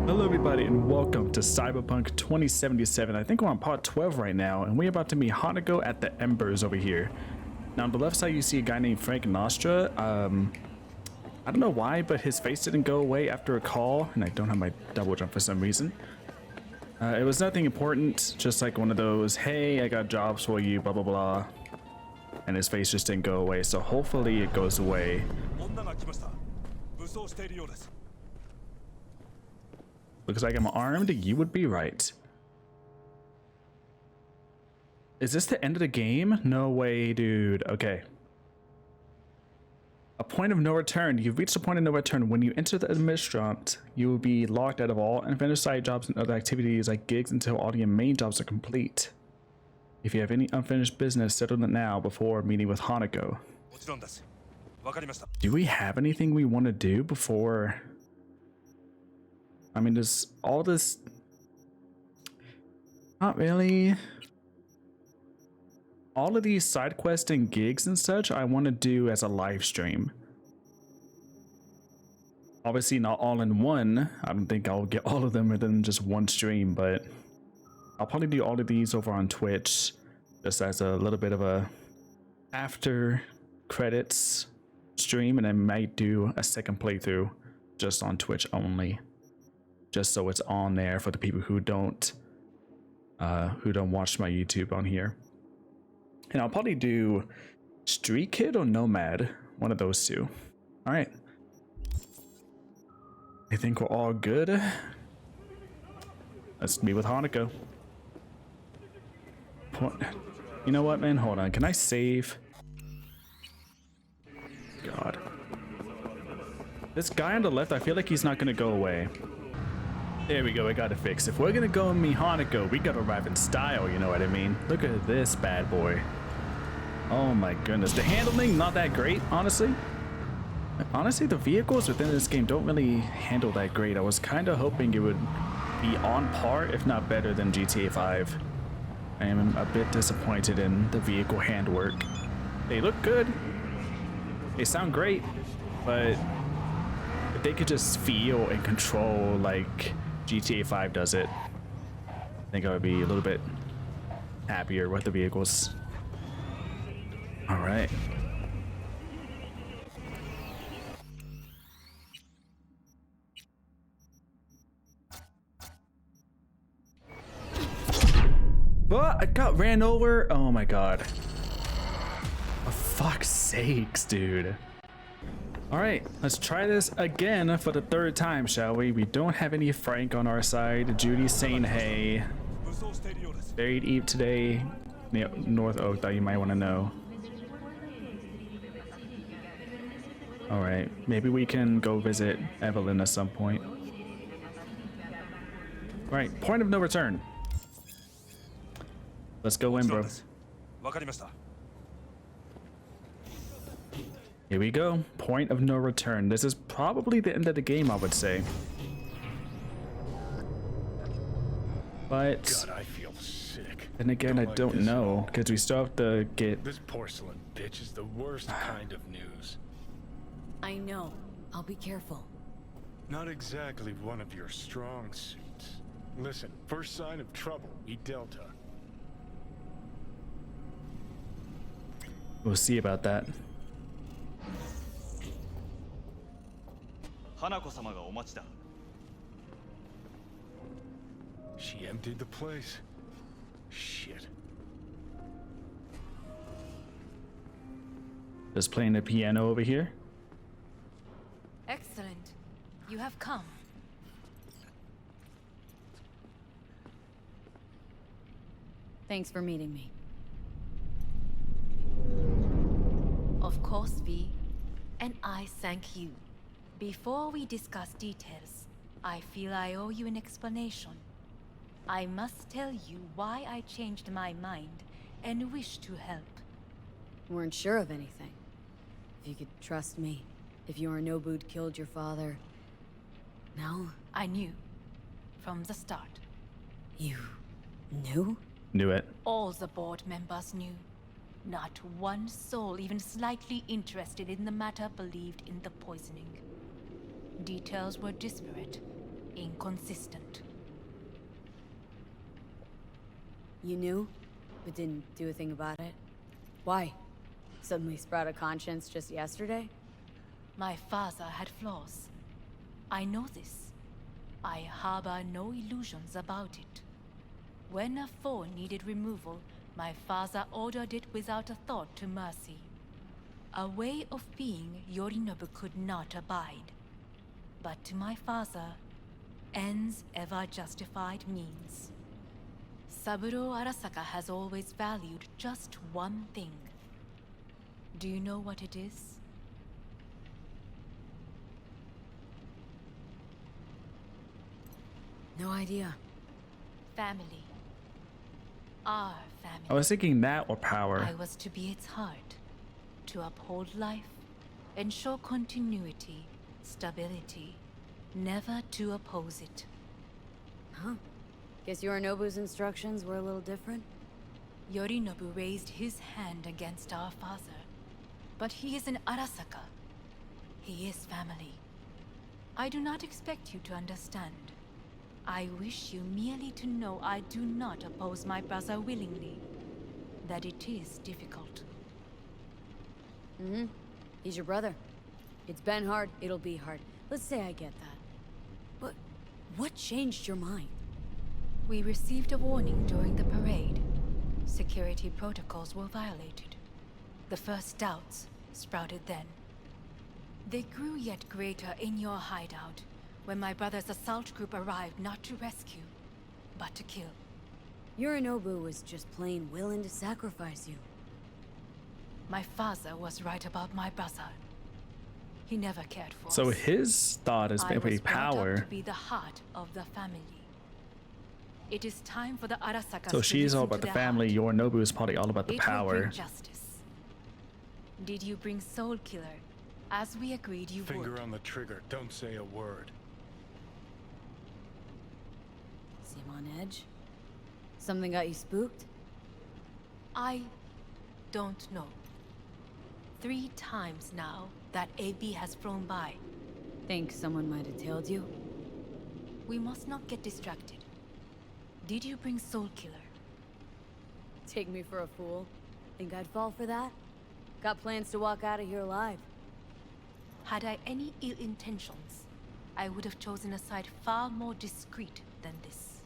Hello everybody and welcome to Cyberpunk 2077. I think we're on part 12 right now and we're about to meet Hanako at the Embers over here. Now on the left side you see a guy named Frank Nostra. I don't know why, but his face didn't go away after a call, and I don't have my double jump for some reason. It was nothing important, just like one of those, hey, I got jobs for you, blah blah blah. And his face just didn't go away, so hopefully it goes away. Looks like I'm armed, you would be right. Is this the end of the game? No way, dude. Okay. A point of no return. You've reached a point of no return. When you enter the administrant, you will be locked out of all unfinished side jobs and other activities like gigs until all your main jobs are complete. If you have any unfinished business, settle it now before meeting with Hanako. Do we have anything we want to do before? I mean, there's all this. Not really. All of these side quests and gigs and such I want to do as a live stream. Obviously not all in one. I don't think I'll get all of them within just one stream, but I'll probably do all of these over on Twitch just as a little bit of a after credits stream, and I might do a second playthrough just on Twitch only, just so it's on there for the people who don't watch my YouTube on here. And I'll probably do Street Kid or Nomad, one of those two. All right. I think we're all good. Let's meet with Hanako. You know what, man? Hold on. Can I save? God. This guy on the left, I feel like he's not going to go away. There we go. I got it fixed. If we're going to go and meet Hanako, we got to arrive in style. You know what I mean? Look at this bad boy. Oh my goodness. The handling, not that great, honestly. Honestly, the vehicles within this game don't really handle that great. I was kind of hoping it would be on par, if not better, than GTA 5. I am a bit disappointed in the vehicle handwork. They look good. They sound great, but if they could just feel and control like GTA 5 does it, I think I would be a little bit happier with the vehicles. All right. But I got ran over. Oh my god. For fuck's sakes, dude. All right, let's try this again for the third time, shall we? We don't have any Frank on our side. Judy's saying hey. Buried Eve today. North Oak, that you might want to know. All right, maybe we can go visit Evelyn at some point. All right, point of no return. Let's go in, bro. Here we go. Point of no return. This is probably the end of the game, I would say. But God, I feel sick. then again, I don't know, because we still have to get. This porcelain bitch is the worst kind of news. I know. I'll be careful. Not exactly one of your strong suits. Listen, first sign of trouble, we Delta. We'll see about that. She emptied the place. Shit. Just playing the piano over here. Excellent. You have come. Thanks for meeting me. Of course, V. And I thank you. Before we discuss details, I feel I owe you an explanation. I must tell you why I changed my mind and wish to help. Weren't sure of anything. If you could trust me. If Yorinobu'd killed your father. No? I knew. From the start. You knew? Knew it. All the board members knew. Not one soul even slightly interested in the matter believed in the poisoning. Details were disparate, inconsistent. You knew, but didn't do a thing about it? Why? Suddenly sprout a conscience just yesterday? My father had flaws. I know this. I harbor no illusions about it. When a foe needed removal, my father ordered it without a thought to mercy. A way of being Yorinobu could not abide. But to my father, ends ever justified means. Saburo Arasaka has always valued just one thing. Do you know what it is? No idea. Family. Our family. I was thinking that or power. I was to be its heart, to uphold life, ensure continuity, stability, never to oppose it. Huh. Guess Yorinobu's instructions were a little different? Yorinobu raised his hand against our father, but he is an Arasaka. He is family. I do not expect you to understand. I wish you merely to know I do not oppose my brother willingly. That it is difficult. Mm-hmm. He's your brother. It's been hard, it'll be hard. Let's say I get that. But what changed your mind? We received a warning during the parade. Security protocols were violated. The first doubts sprouted then. They grew yet greater in your hideout, when my brother's assault group arrived not to rescue, but to kill. Yorinobu was just plain willing to sacrifice you. My father was right about my brother. He never cared for So us. his thought is I maybe was brought up power. to be the heart of the family. It is time for the Arasakas So to she's all listen about to the their family. heart. Yorinobu is probably all about the It will power. bring justice. Did you bring Soul Killer, as we agreed you Finger would? on the trigger. Don't say a word. Seem on edge? Something got you spooked? I don't know. 3 times now that AB has flown by. Think someone might have tailed you? We must not get distracted. Did you bring Soul Killer? Take me for a fool? Think I'd fall for that? Got plans to walk out of here alive. Had I any ill intentions, I would have chosen a side far more discreet than this.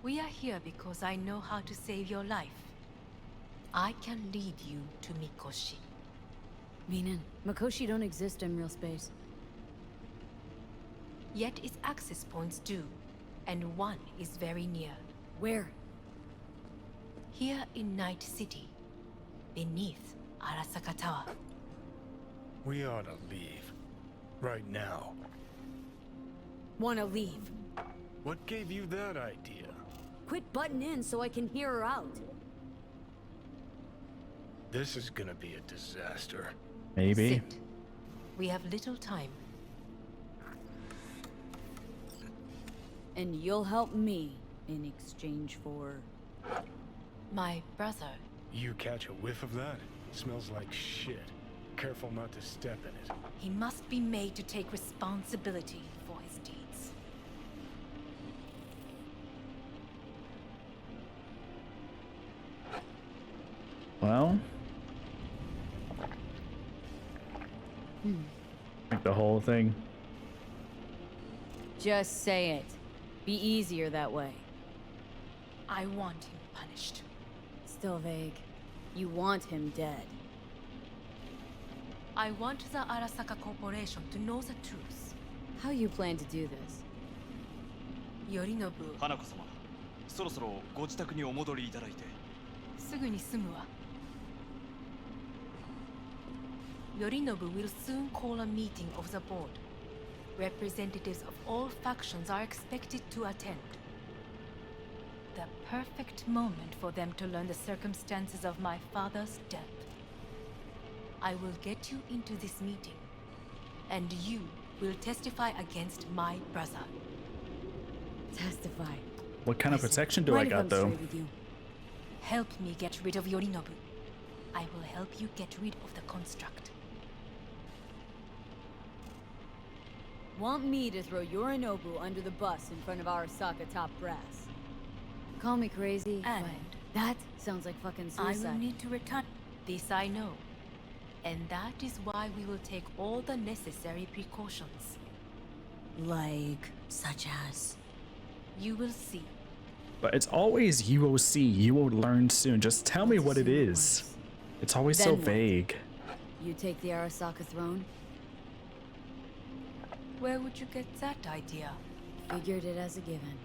We are here because I know how to save your life. I can lead you to Mikoshi. Meaning, Mikoshi don't exist in real space. Yet its access points do, and one is very near. Where? Here in Night City, beneath Arasaka Tower. We ought to leave. Right now. Wanna leave. What gave you that idea? Quit butting in so I can hear her out. This is gonna be a disaster. Maybe. Sit. We have little time. And you'll help me in exchange for... My brother. You catch a whiff of that? Smells like shit. Careful not to step in it. He must be made to take responsibility for his deeds. Well, like the whole thing. Just say it. Be easier that way. I want him punished. Still vague. You want him dead. I want the Arasaka Corporation to know the truth. How you plan to do this? Yorinobu, 花子様、そろそろご自宅にお戻りいただいて。すぐに済むわ。Yorinobu will soon call a meeting of the board. Representatives of all factions are expected to attend. The perfect moment for them to learn the circumstances of my father's death. I will get you into this meeting, and you will testify against my brother. Testify. What kind of protection do I Mind if got I'm though? straight with you? Help me get rid of Yorinobu. I will help you get rid of the construct. Want me to throw Yorinobu under the bus in front of Arasaka top brass. Call me crazy, And but that sounds like fucking I suicide. will need to return. This I know. And that is why we will take all the necessary precautions. Like, such as? You will see. But it's always you will see, you will learn soon. Just tell me what it Assume is. works. It's always so Then what? vague. You take the Arasaka throne? Where would you get that idea? Figured it as a given.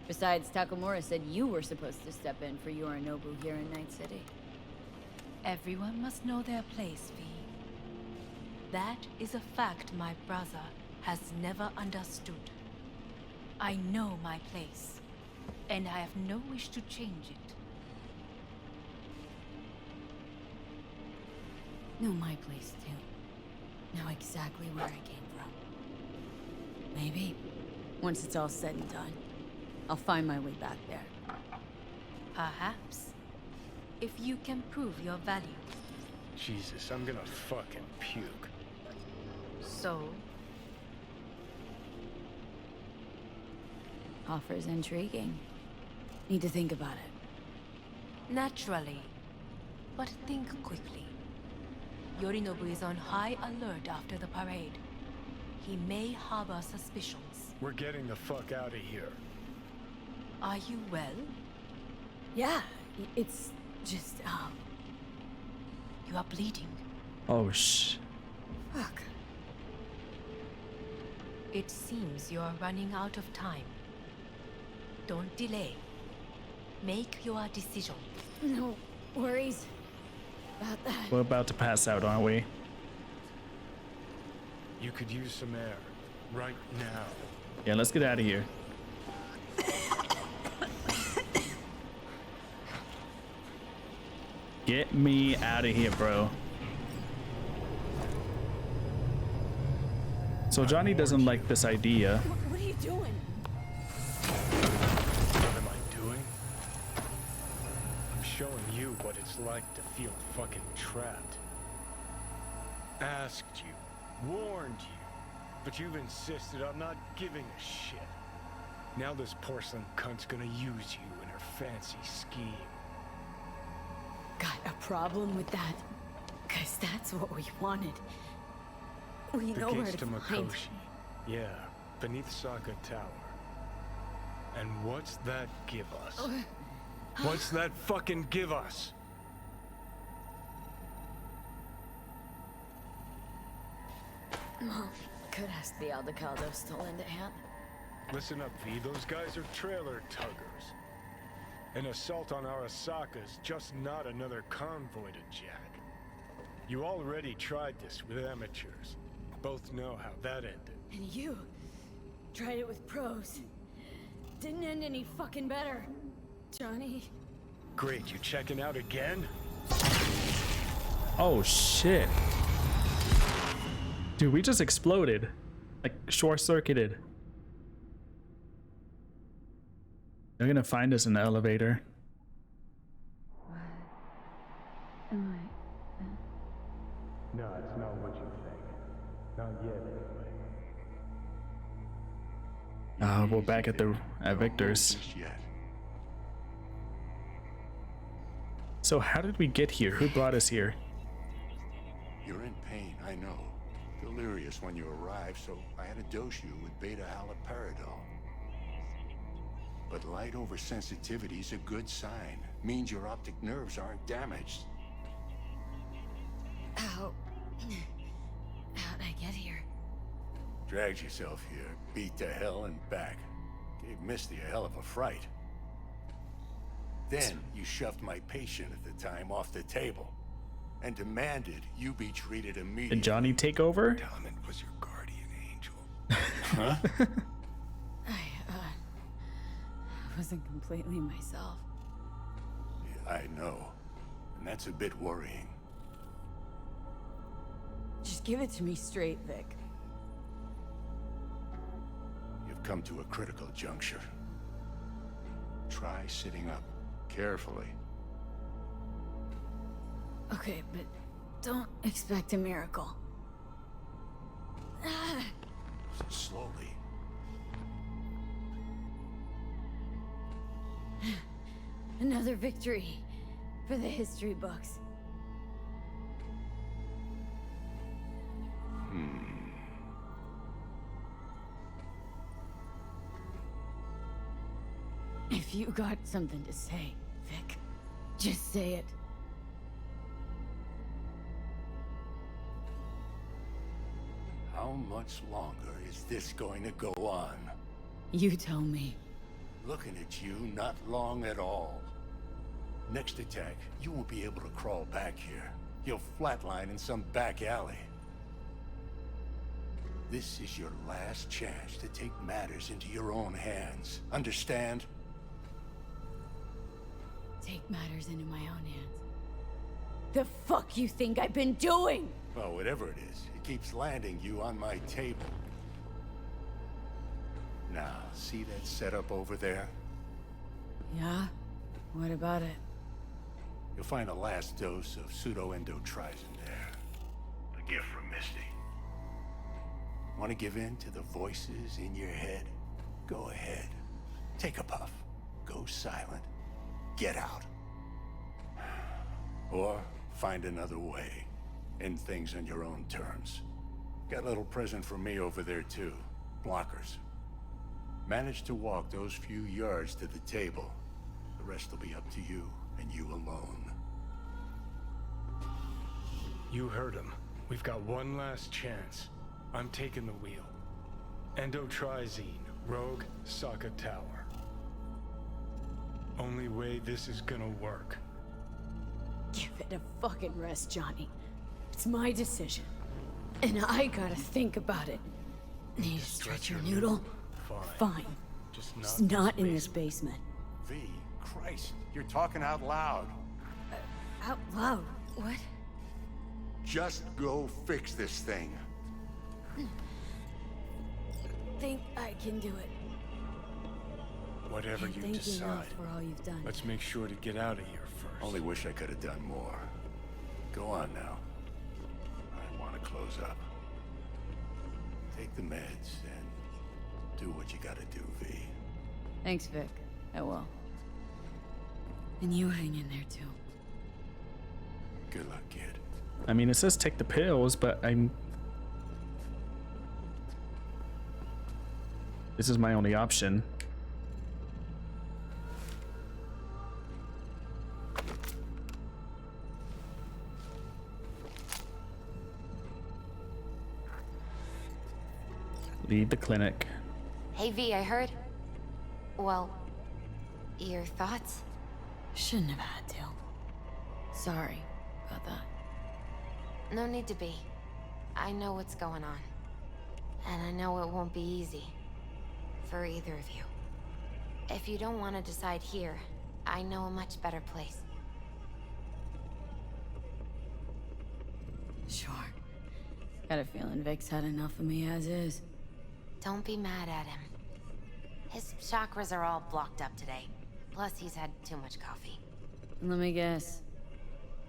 Besides, Takamura said you were supposed to step in for Yorinobu here in Night City. Everyone must know their place, V. That is a fact my brother has never understood. I know my place, and I have no wish to change it. Know my place too. Know exactly where I came from. Maybe, once it's all said and done, I'll find my way back there. Perhaps. If you can prove your value. Jesus, I'm gonna fucking puke. So, Offer's intriguing. Need to think about it. naturally. But think quickly. Yorinobu is on high alert after the parade. He may harbor suspicions. We're getting the fuck out of here. Are you well? Yeah, it's just, You are bleeding. Oh, shh. fuck. It seems you are running out of time. Don't delay. Make your decision. No worries about that. We're about to pass out, aren't we? You could use some air. Right now. Yeah, let's get out of here. Get me out of here, bro. So Johnny doesn't like this idea. What are you doing? What am I doing? I'm showing you what it's like to feel fucking trapped. Asked you, warned you, but you've insisted on not giving a shit. Now this porcelain cunt's gonna use you in her fancy scheme. Got a problem with that? Cause that's what we wanted. We The know where gates to to find. Makoshi. Yeah, beneath Saka Tower. And what's that give us? What's that fucking give us? Well, could ask the Aldecados to lend a hand. Listen up, V. Those guys are trailer tuggers. An assault on Arasaka's just not another convoy to jack. You already tried this with amateurs. Both know how that ended. And you tried it with pros. Didn't end any fucking better. Johnny. Great, you checking out again? Oh, shit. Dude, we just exploded. Like, short-circuited. They're gonna find us in the elevator. Am No, it's not what you think. Not yet, anyway. We're back at Victor's. Just yet. So how did we get here? Who brought us here? You're in pain, I know. Delirious when you arrived, so I had to dose you with beta-haloperidol. But light oversensitivity is a good sign. Means your optic nerves aren't damaged. How? How'd I get here? Dragged yourself here, beat to hell and back. Gave Misty a hell of a fright. Then you shoved my patient at the time off the table and demanded you be treated immediately. Did Johnny take over? Tell him it was your guardian angel. Huh? I wasn't completely myself. I know. And that's a bit worrying. Just give it to me straight, Vic. You've come to a critical juncture. Try sitting up carefully. Okay, but don't expect a miracle. So slowly. Another victory for the history books. If you got something to say, Vic, just say it. How much longer is this going to go on? You tell me. Looking at you, not long at all. Next attack, you won't be able to crawl back here. You'll flatline in some back alley. This is your last chance to take matters into your own hands. Understand? Take matters into my own hands. The fuck you think I've been doing? Well, whatever it is, it keeps landing you on my table. Now, see that setup over there? Yeah? What about it? You'll find a last dose of pseudo-endotrizin there. A gift from Misty. Want to give in to the voices in your head? Go ahead. Take a puff. Go silent. Get out. Or find another way. End things on your own terms. Got a little present for me over there too. Blockers. Manage to walk those few yards to the table. The rest will be up to you, and you alone. You heard him. We've got one last chance. I'm taking the wheel. Endotrizine, Rogue, Sokka Tower. Only way this is gonna work. Give it a fucking rest, Johnny. It's my decision. And I gotta think about it. Need to stretch your noodle? Fine. Just not in this basement. V, Christ, you're talking out loud. Out loud? What? Just go fix this thing. Think I can do it. Whatever Can't you thank you decide. enough for all you've done. Let's make sure to get out of here first. Only wish I could have done more. Go on now. I want to close up. Take the meds and do what you gotta do, V. Thanks, Vic. I will. And you hang in there, too. Good luck, kid. I mean, it says take the pills, but this is my only option. Leave the clinic. Hey V, I heard. Well, your thoughts? Shouldn't have had to. Sorry about that. No need to be. I know what's going on. And I know it won't be easy. For either of you. If you don't want to decide here, I know a much better place. Sure. Got a feeling Vic's had enough of me as is. Don't be mad at him. His chakras are all blocked up today. Plus, he's had too much coffee. Let me guess.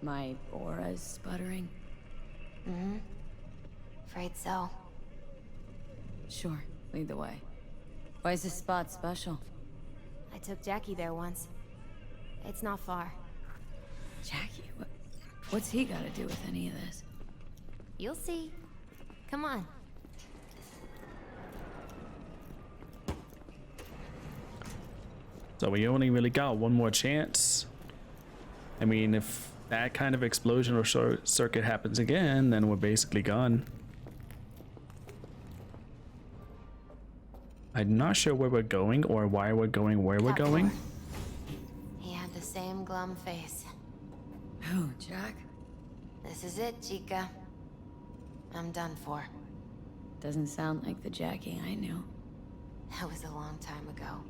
My aura's sputtering? Mm-hmm. Afraid so. Sure. Lead the way. Why is this spot special? I took Jackie there once. It's not far. Jackie? What's he got to do with any of this? You'll see. Come on. So we only really got one more chance. I mean, if that kind of explosion or short circuit happens again, then we're basically gone. I'm not sure where we're going or why we're going where we're That going. boy. He had the same glum face. Who, Jack? This is it, Chica. I'm done for. Doesn't sound like the Jackie I knew. That was a long time ago.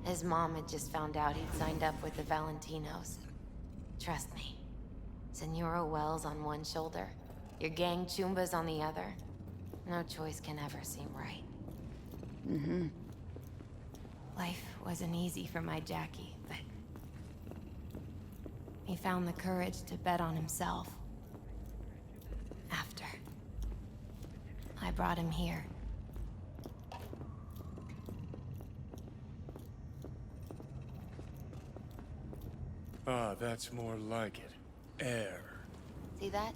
His mom had just found out he'd signed up with the Valentinos. Trust me. Senora Wells on one shoulder, your gang Chumbas on the other. No choice can ever seem right. Mm-hmm. Life wasn't easy for my Jackie, but he found the courage to bet on himself. After I brought him here, Ah, that's more like it. Air. See that?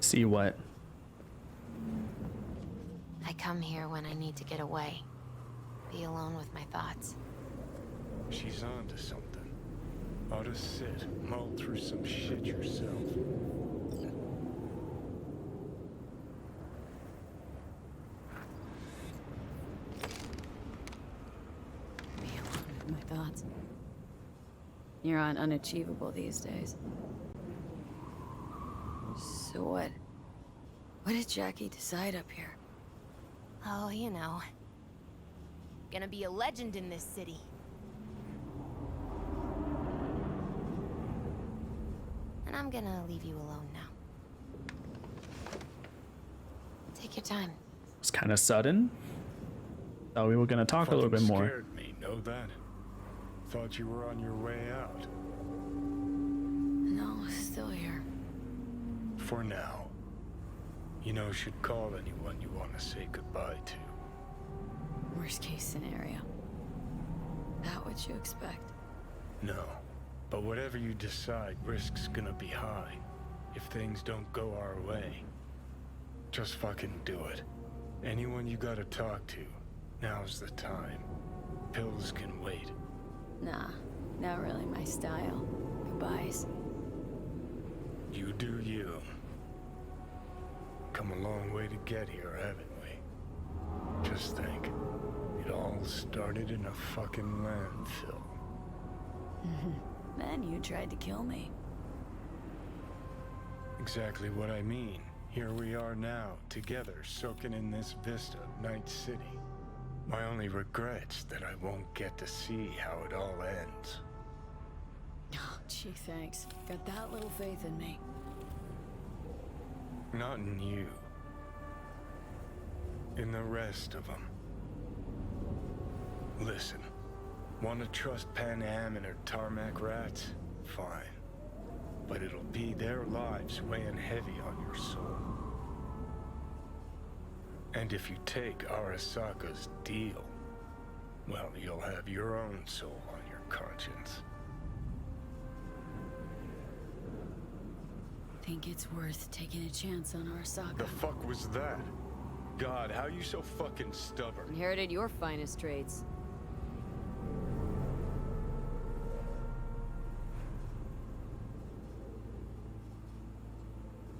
See what? I come here when I need to get away. Be alone with my thoughts. She's on to something. Ought to sit, mull through some shit yourself. Be alone with my thoughts. You're on unachievable these days. So what? What did Jackie decide up here? Oh, you know. Gonna be a legend in this city. And I'm gonna leave you alone now. Take your time. It's kind of sudden. Thought we were gonna talk a little bit more. Scared me, know that? Thought you were on your way out. No, still here. For now. You know, should call anyone you want to say goodbye to. Worst case scenario. That what you expect? No. But whatever you decide, risk's gonna be high. If things don't go our way. Just fucking do it. Anyone you gotta talk to, now's the time. Pills can wait. Nah, not really my style. Goodbyes. You do you. Come a long way to get here, haven't we? Just think. It all started in a fucking landfill. Then you tried to kill me. Exactly what I mean. Here we are now, together, soaking in this vista of Night City. My only regret's that I won't get to see how it all ends. Oh, gee, thanks. Got that little faith in me. Not in you. In the rest of them. Listen, want to trust Pan Am and her tarmac rats? Fine. But it'll be their lives weighing heavy on your soul. And if you take Arasaka's deal, well, you'll have your own soul on your conscience. Think it's worth taking a chance on Arasaka. The fuck was that? God, how you so fucking stubborn? Inherited your finest traits.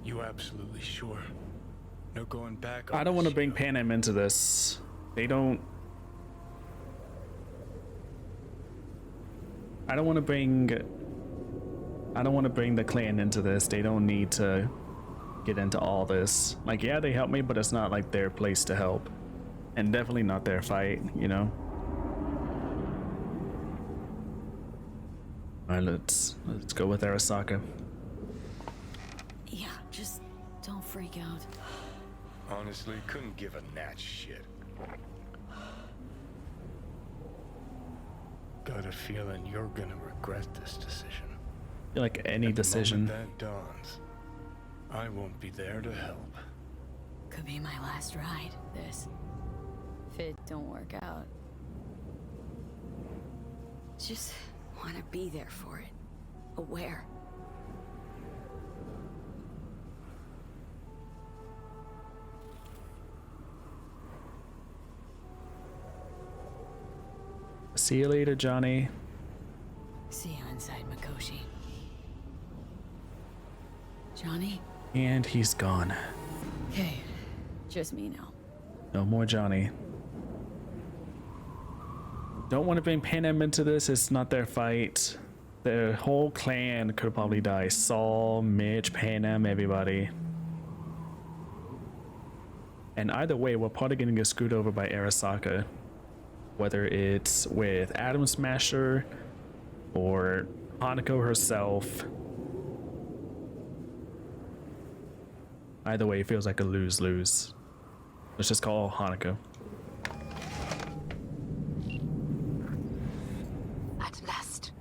You absolutely sure? No going back. I don't want to bring Pan Am into this. They don't. I don't want to bring the clan into this. They don't need to get into all this. Like, yeah, they help me, but it's not like their place to help. And definitely not their fight, you know? Alright, let's go with Arasaka. Yeah, just don't freak out. Honestly, couldn't give a gnat's shit. Got a feeling you're gonna regret this decision. Like any At the decision. moment that dawns, I won't be there to help. Could be my last ride, this. If it don't work out. Just want to be there for it. Aware. See you later, Johnny. See you inside Mikoshi. Johnny? And he's gone. Okay, just me now. No more Johnny. Don't want to bring Pan Am into this. It's not their fight. Their whole clan could probably die. Saul, Mitch, Pan Am, everybody. And either way, we're probably going to get screwed over by Arasaka. Whether it's with Atom Smasher or Hanako herself. Either way, it feels like a lose-lose. Let's just call Hanako. At last.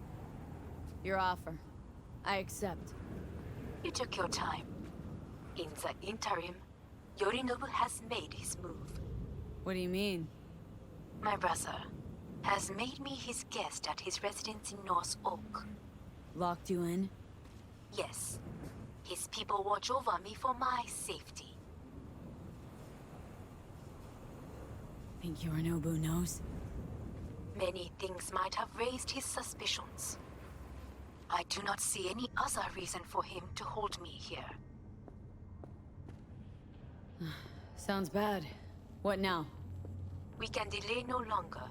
Your offer. I accept. You took your time. In the interim, Yorinobu has made his move. What do you mean? My brother, has made me his guest at his residence in North Oak. Locked you in? Yes. His people watch over me for my safety. Think Yorinobu knows? Many things might have raised his suspicions. I do not see any other reason for him to hold me here. Sounds bad. What now? We can delay no longer.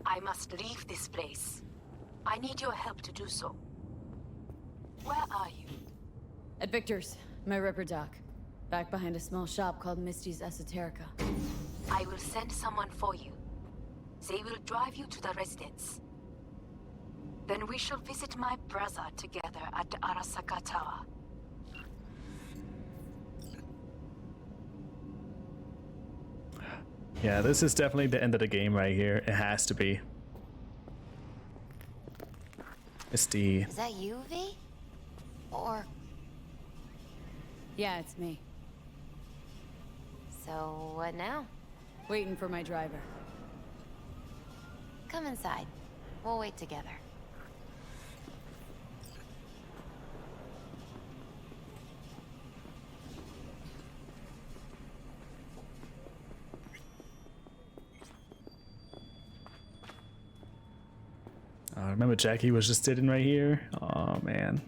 I must leave this place. I need your help to do so. Where are you? At Victor's, my Ripper dock. Back behind a small shop called Misty's Esoterica. I will send someone for you. They will drive you to the residence. Then we shall visit my brother together at the Arasaka Tower. Yeah, this is definitely the end of the game right here. It has to be. It's the... Is that you, V? Or... Yeah, it's me. So, what now? Waiting for my driver. Come inside. We'll wait together. remember Jackie was just sitting right here? Oh, man.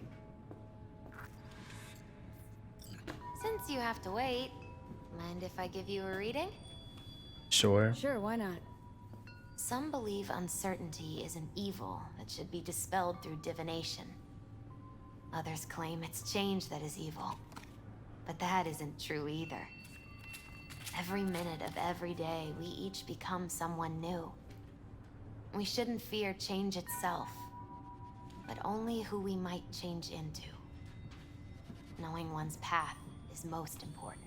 Since you have to wait, mind if I give you a reading? Sure. Sure, why not? Some believe uncertainty is an evil that should be dispelled through divination. Others claim it's change that is evil. But that isn't true either. Every minute of every day, we each become someone new. We shouldn't fear change itself, but only who we might change into. Knowing one's path is most important.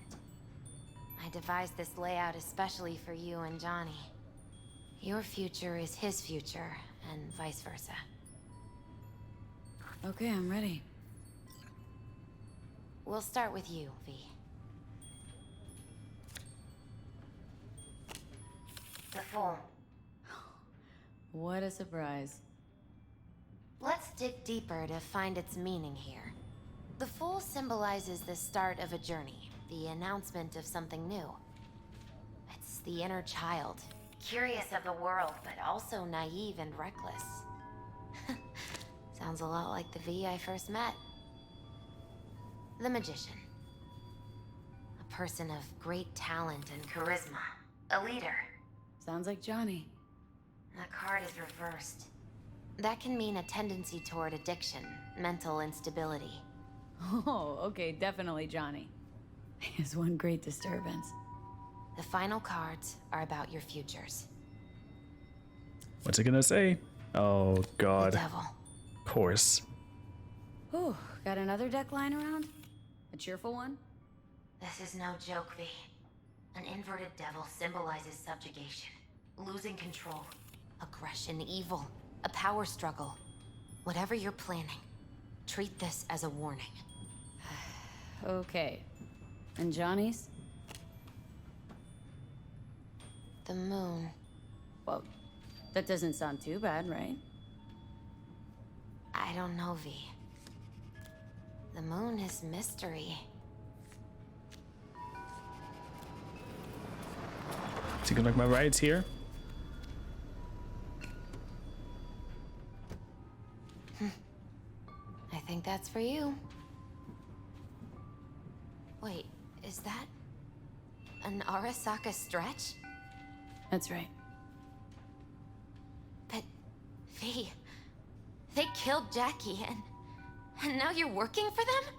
I devised this layout especially for you and Johnny. Your future is his future, and vice versa. Okay, I'm ready. We'll start with you, V. The Fool. What a surprise. Let's dig deeper to find its meaning here. The Fool symbolizes the start of a journey, the announcement of something new. It's the inner child, curious of the world, but also naive and reckless. Sounds a lot like the V I first met. The Magician. A person of great talent and charisma. A leader. Sounds like Johnny. That card is reversed. That can mean a tendency toward addiction, mental instability. Oh, okay, definitely Johnny. Is one great disturbance. The final cards are about your futures. What's it gonna say? Oh, The God. Devil. Of course. Ooh, got another deck lying around? A cheerful one? This is no joke, V. An inverted devil symbolizes subjugation, losing control, aggression, evil, a power struggle. Whatever you're planning, treat this as a warning. Okay. And Johnny's? The Moon. Well, that doesn't sound too bad, right? I don't know, V. The Moon is mystery. Taking like my rides here. I think that's for you. Wait, is that an Arasaka stretch? That's right. But, V, they killed Jackie and now you're working for them?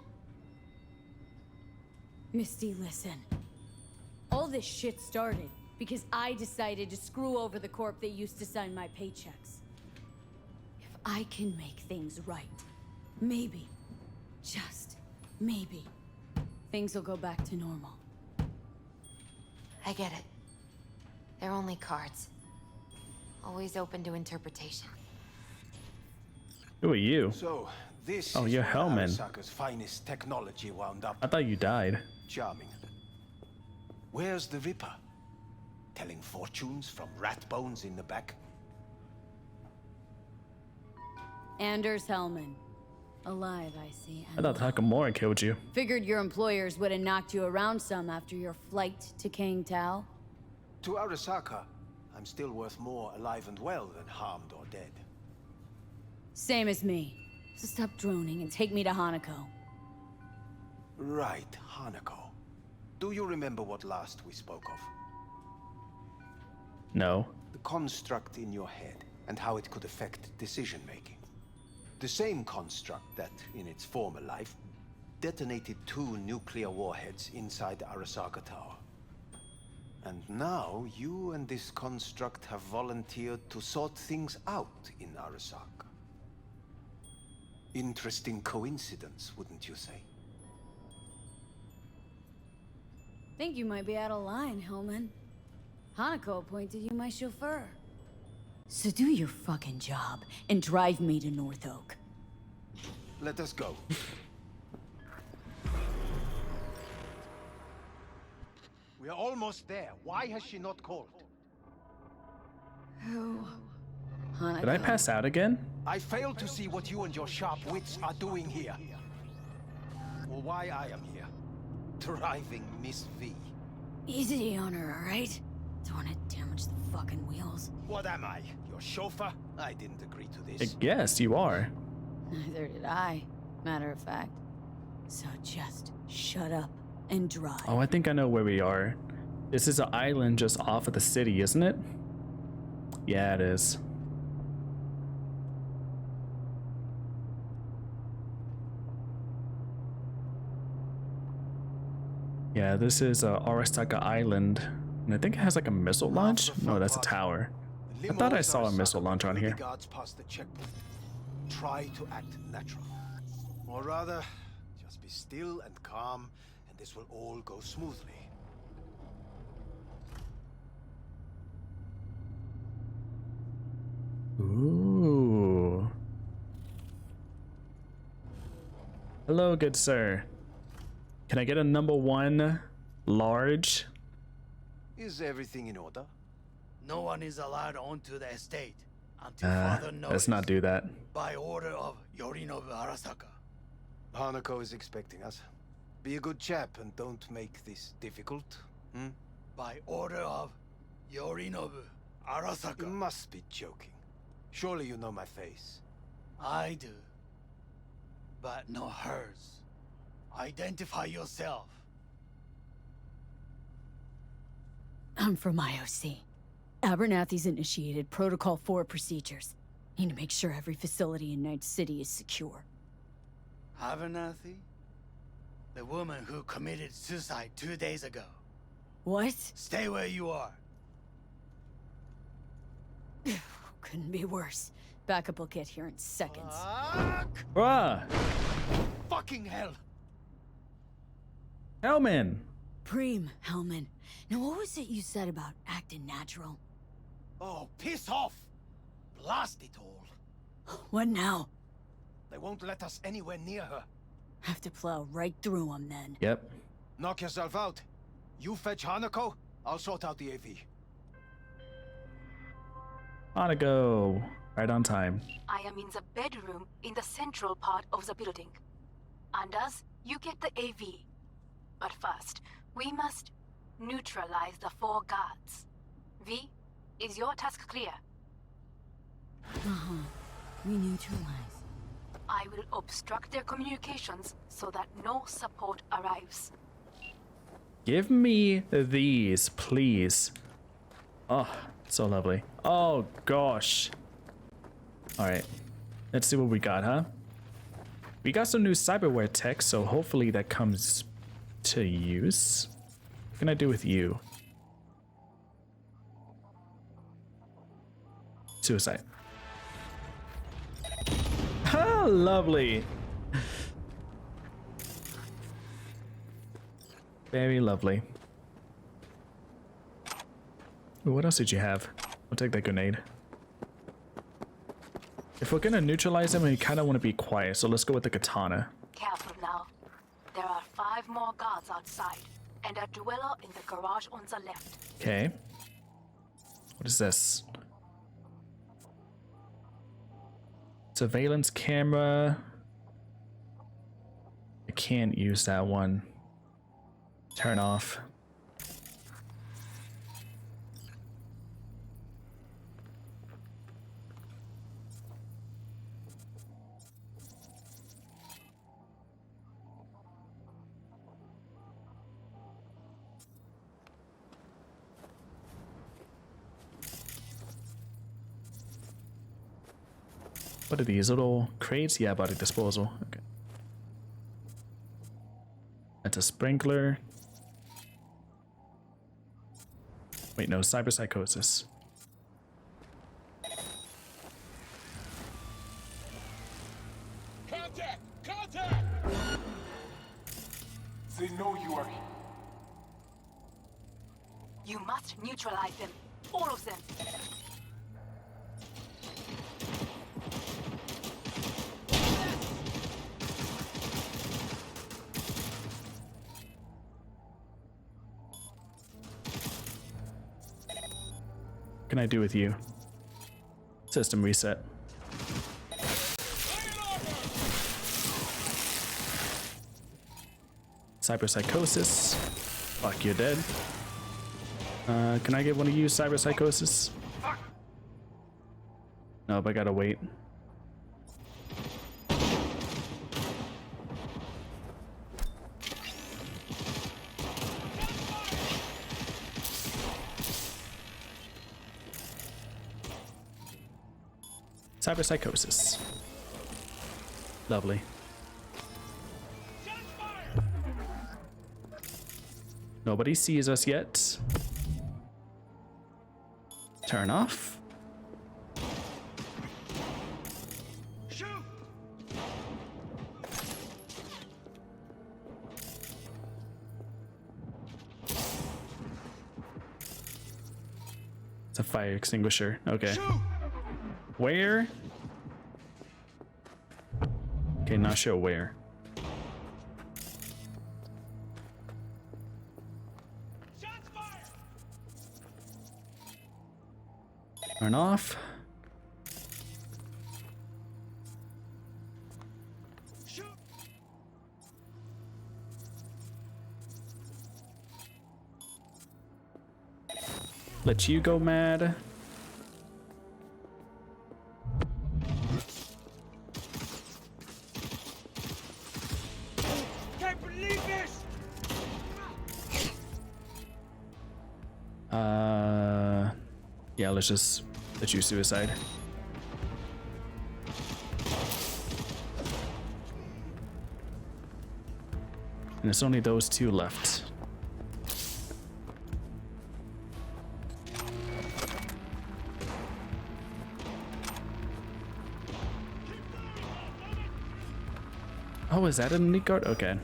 Misty, listen. All this shit started because I decided to screw over the corp that used to sign my paychecks. If I can make things right, maybe, just maybe, things will go back to normal. I get it. They're only cards. Always open to interpretation. Who are you? So, this Oh, is you're where Hellman. Arasaka's finest technology wound up. I thought you died. Charming. Where's the Ripper? Telling fortunes from rat bones in the back? Anders Hellman. Alive, I see. I thought Takamura killed you. Figured your employers would have knocked you around some after your flight to King Tao. To Arasaka, I'm still worth more alive and well than harmed or dead. Same as me. So stop droning and take me to Hanako. Right, Hanako. Do you remember what last we spoke of? No. The construct in your head and how it could affect decision-making. The same construct that, in its former life, detonated 2 nuclear warheads inside the Arasaka Tower. And now, you and this construct have volunteered to sort things out in Arasaka. Interesting coincidence, wouldn't you say? Think you might be out of line, Hellman. Hanako appointed you my chauffeur. So do your fucking job and drive me to North Oak. Let us go. We are almost there. Why has she not called? Hanako. Did I pass out again? I fail to see what you and your sharp wits are doing here. Or why I am here. Driving Miss V. Easy on her, alright? Don't want to damage the fucking wheels. What am I? Your chauffeur? I didn't agree to I this. guess you are. Neither did I, matter of fact. So just shut up and drive. Oh, I think I know where we are. This is an island just off of the city, isn't it? Yeah, it is. Yeah, this is Arasaka Island. And I think it has like a missile launch? No, that's a tower. I thought I saw a missile launch on here. Guards past the checkpoint. Try to act natural. Or rather, just be still and calm, and this will all go smoothly. Ooh. Hello, good sir. Can I get a number 1 large? Is everything in order? No one is allowed onto the estate until further notice. Let's not do that. By order of Yorinobu Arasaka. Hanako is expecting us. Be a good chap and don't make this difficult. By order of Yorinobu You Arasaka. must be joking. Surely you know my face. I do. But not hers. Identify yourself. I'm from IOC. Abernathy's initiated Protocol 4 procedures. Need to make sure every facility in Night City is secure. Abernathy? The woman who committed suicide 2 days ago. What? Stay where you are. Couldn't be worse. Backup will get here in seconds. Fuck! Bruh! Fucking hell! Hellman! Preem, Hellman. Now what was it you said about acting natural? Oh, piss off! Blast it all. What now? They won't let us anywhere near her. Have to plow right through them then. Yep. Knock yourself out. You fetch Hanako, I'll sort out the AV. On to go. Right on time. I am in the bedroom in the central part of the building. Anders, you get the AV. But first, we must neutralize the 4 guards. V, is your task clear? We neutralize. I will obstruct their communications so that no support arrives. Give me these, please. Oh, so lovely. Oh, gosh. Alright. Let's see what we got, huh? We got some new cyberware tech, so hopefully that comes to use. What can I do with you? Suicide. Ah, lovely. Very lovely. Ooh, what else did you have? I'll take that grenade. If we're gonna neutralize them, we kind of want to be quiet, so let's go with the katana. Careful now. There are 5 more guards outside, and a dweller in the garage on the left. Okay. What is this? Surveillance camera. I can't use that one. Turn off. What are these little crates? Yeah, body disposal. Okay. That's a sprinkler. Wait, no, cyberpsychosis. Contact! Contact! They know you are here. You must neutralize them. All of them. What can I do with you? System reset. Cyberpsychosis. Fuck, you're dead. Can I get one of you, cyberpsychosis? Nope, I gotta wait. Cyberpsychosis. Lovely. Nobody sees us yet. Turn off. Shoot! It's a fire extinguisher. Okay. Shoot! Where? Okay, not sure where. Shots fired! Turn off. Shoot! Let you go mad. Can't believe this! Yeah, let's just let you suicide. And it's only those two left. Oh, is that a unique card? Okay.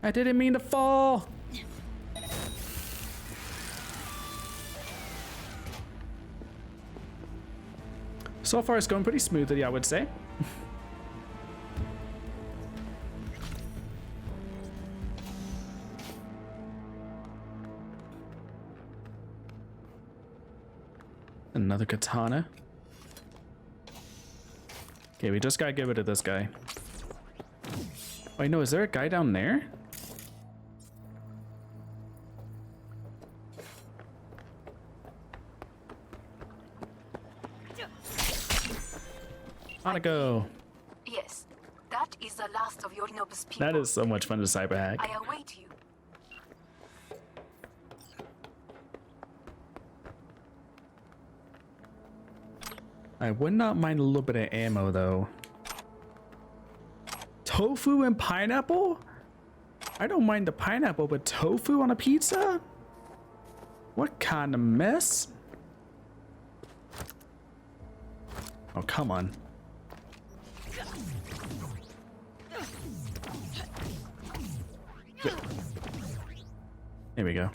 I didn't mean to fall. So far, it's going pretty smoothly, I would say. Another katana. Okay, we just gotta get rid of this guy. Wait, no, is there a guy down there? Hanako! Yes, that is the last of Yorinobu's people. That is so much fun to cyber hack. I await you. I would not mind a little bit of ammo though. Tofu and pineapple? I don't mind the pineapple, but tofu on a pizza? What kind of mess? Oh, come on. There we go.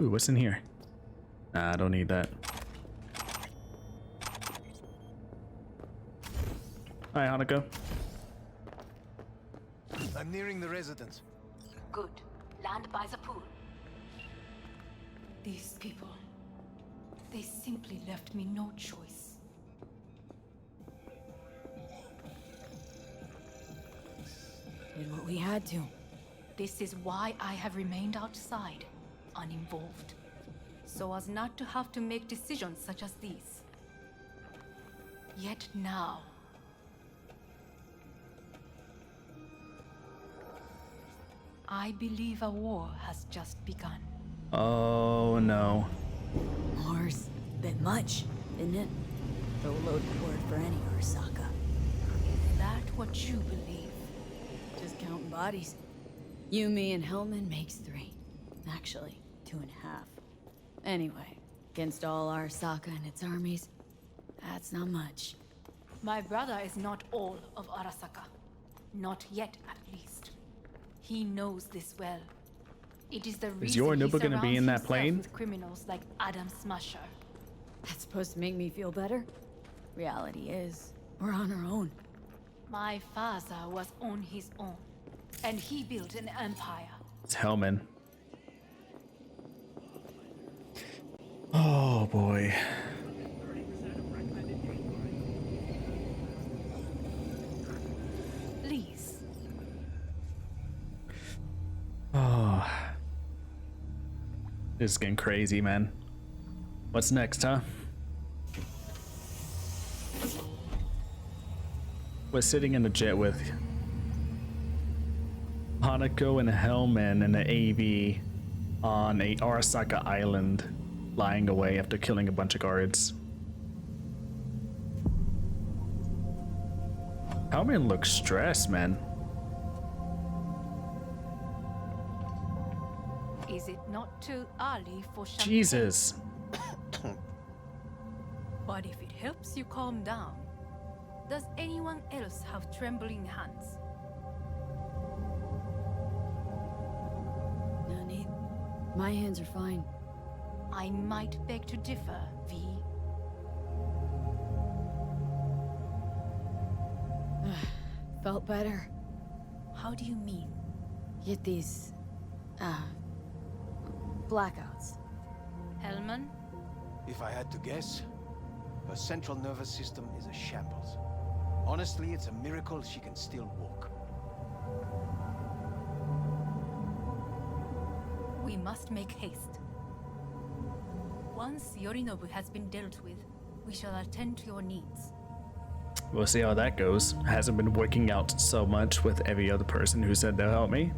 Ooh, what's in here? Nah, I don't need that. Hi, Hanako. I'm nearing the residence. Good. Land by the pool. These people, they simply left me no choice. Did what we had to. This is why I have remained outside, uninvolved, so as not to have to make decisions such as these. Yet now, I believe a war has just begun. Oh no. War's a bit much, isn't it? Throw a loaded word for any Arasaka. Is that what you believe? Just counting bodies. You, me, and Hellman makes 3. Actually, 2.5. Anyway, against all Arasaka and its armies, that's not much. My brother is not all of Arasaka. Not yet, at least. He knows this well. It is the reason Yorinobu he gonna be in that surrounds plane? himself with criminals like Adam Smasher. That's supposed to make me feel better? Reality is, we're on our own. My father was on his own, and he built an empire. It's Hellman. Oh boy. Please, Oh. This is getting crazy, man. What's next, huh? We're sitting in a jet with Hanako and Hellman and the AV on a Arasaka island, lying away after killing a bunch of guards. Hellman looks stressed, man. is it not too early for champagne? Jesus. But if it helps you calm down, does anyone else have trembling hands? No need. My hands are fine. I might beg to differ, V. Felt better. How do you mean? Get these, blackouts. Hellman? If I had to guess, her central nervous system is a shambles. Honestly, it's a miracle she can still walk. We must make haste. Once Yorinobu has been dealt with, we shall attend to your needs. We'll see how that goes. Hasn't been working out so much with every other person who said they'll help me.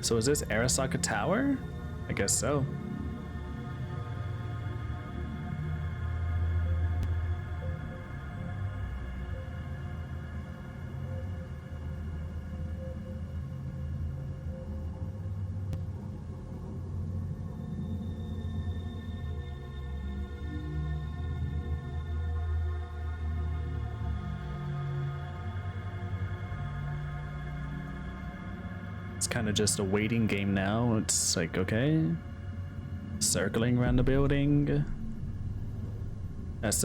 So is this Arasaka Tower? I guess so. Kind of just a waiting game now. It's like, okay, circling around the building. That's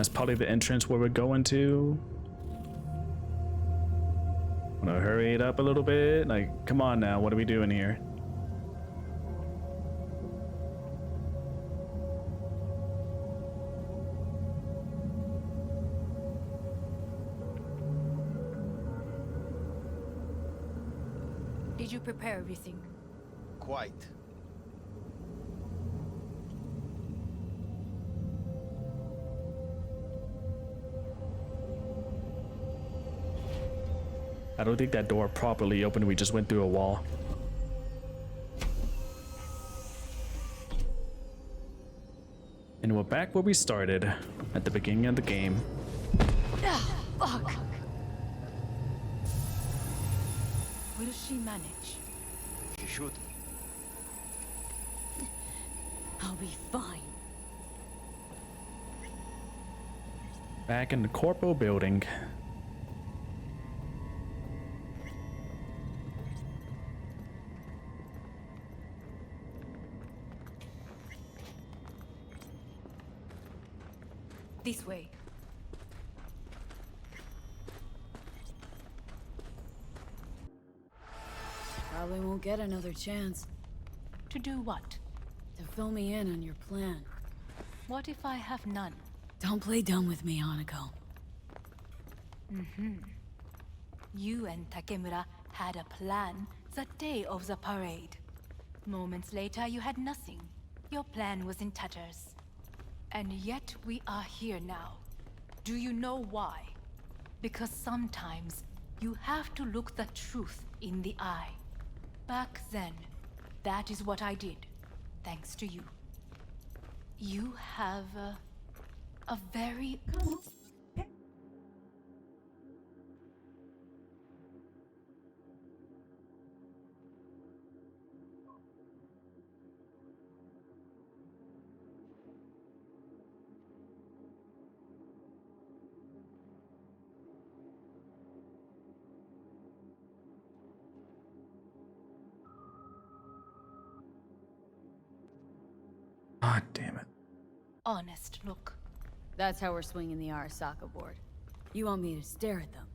probably the entrance where we're going to. Wanna hurry it up a little bit? Like, come on now, what are we doing here? Did you prepare everything? Quite. I don't think that door properly opened. We just went through a wall. And we're back where we started at the beginning of the game. Ah, fuck! Will she manage? She should. I'll be fine. Back in the Corpo building. This way. probably won't get another chance To do what? to fill me in on your plan. What if I have none? Don't play dumb with me, Hanako. You and Takemura had a plan the day of the parade. Moments later, you had nothing. Your plan was in tatters. And yet we are here now. Do you know why? Because sometimes you have to look the truth in the eye. Back then, that is what I did, thanks to you. You have a very... God damn it. honest look. That's how we're swinging the Arasaka board. You want me to stare at them?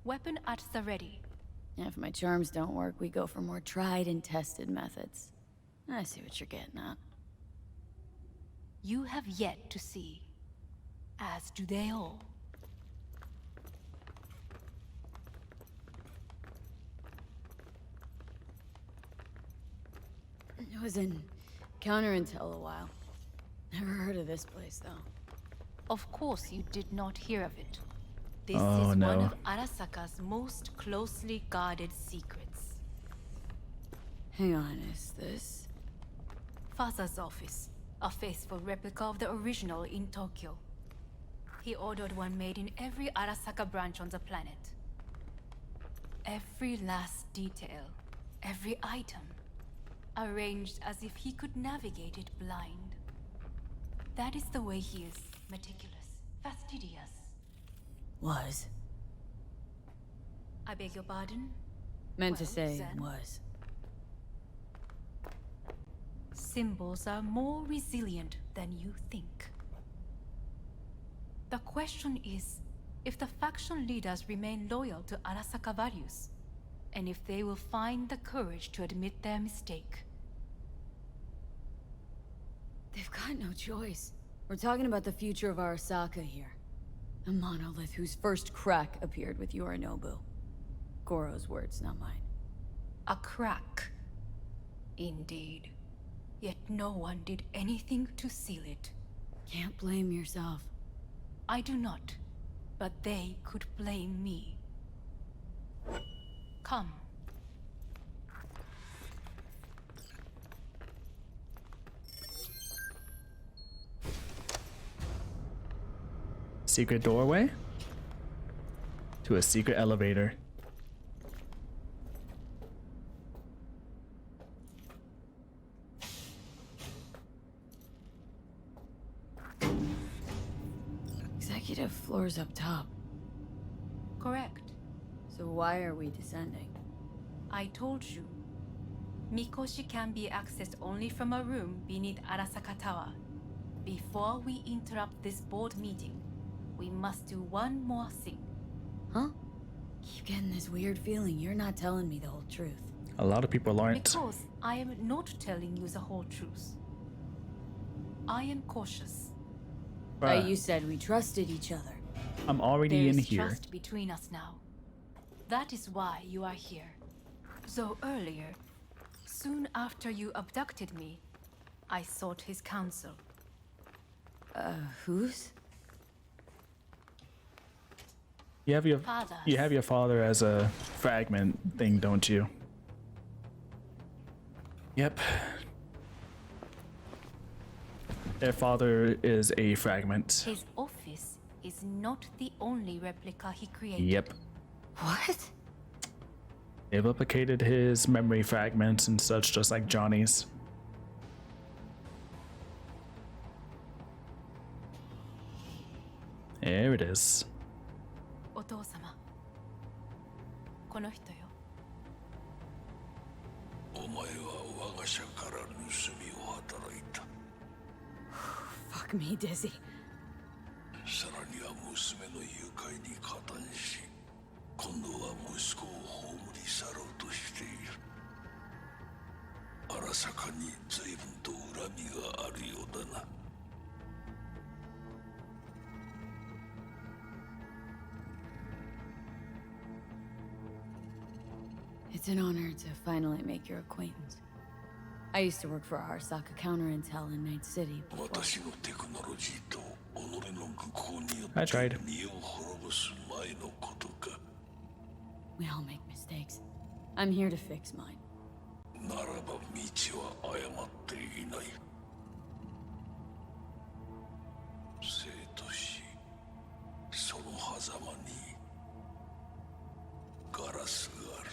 Weapon at the ready. If my charms don't work, we go for more tried and tested methods. I see what you're getting at. You have yet to see. As do they all. I was in counterintel a while. Never heard of this place, though. Of course you did not hear of it. This Oh, is no. one of Arasaka's most closely guarded secrets. Hang on, is this... Father's office, a faithful replica of the original in Tokyo. He ordered one made in every Arasaka branch on the planet. Every last detail, every item, arranged as if he could navigate it blind. That is the way he is, meticulous, fastidious. Was. I beg your pardon? Meant to Well, say then. was. Symbols are more resilient than you think. The question is, if the faction leaders remain loyal to Arasaka values, and if they will find the courage to admit their mistake. They've got no choice. We're talking about the future of Arasaka here. The monolith whose first crack appeared with Yorinobu. Goro's words, not mine. A crack. Indeed. Yet no one did anything to seal it. Can't blame yourself. I do not, but they could blame me. Come. Secret doorway? To a secret elevator. Executive floor's up top. Correct. So why are we descending? I told you. Mikoshi can be accessed only from a room beneath Arasaka Tower. Before we interrupt this board meeting, we must do one more thing. Huh? Keep getting this weird feeling you're not telling me the whole truth. A lot of people aren't. Because I am not telling you the whole truth. I am cautious. Bruh, You said we trusted each other. I'm already There in is here. trust between us now. That is why you are here. So earlier, soon after you abducted me, I sought his counsel. Whose? You have your Father's. father as a fragment thing, don't you? Yep. Their father is a fragment. His office is not the only replica he created. Yep. What? They replicated his memory fragments and such, just like Johnny's. There it is. お父様、この人よ。お前は我が社から盗みを働いた。 Fuck me, Dizzy. さらには娘の誘拐に加担し、今度は息子を葬り去ろうとしている。荒坂に随分と恨みがあるようだな。It's an honor to finally make your acquaintance. I used to work for Arasaka Counter Intel in Night City before. 私のテクノロジーと己の愚行によ I って tried. 身を滅ぼす前のことか。 We all make mistakes. I'm here to fix mine. ならば道は誤っていない。生と死、その狭間にガラスがある。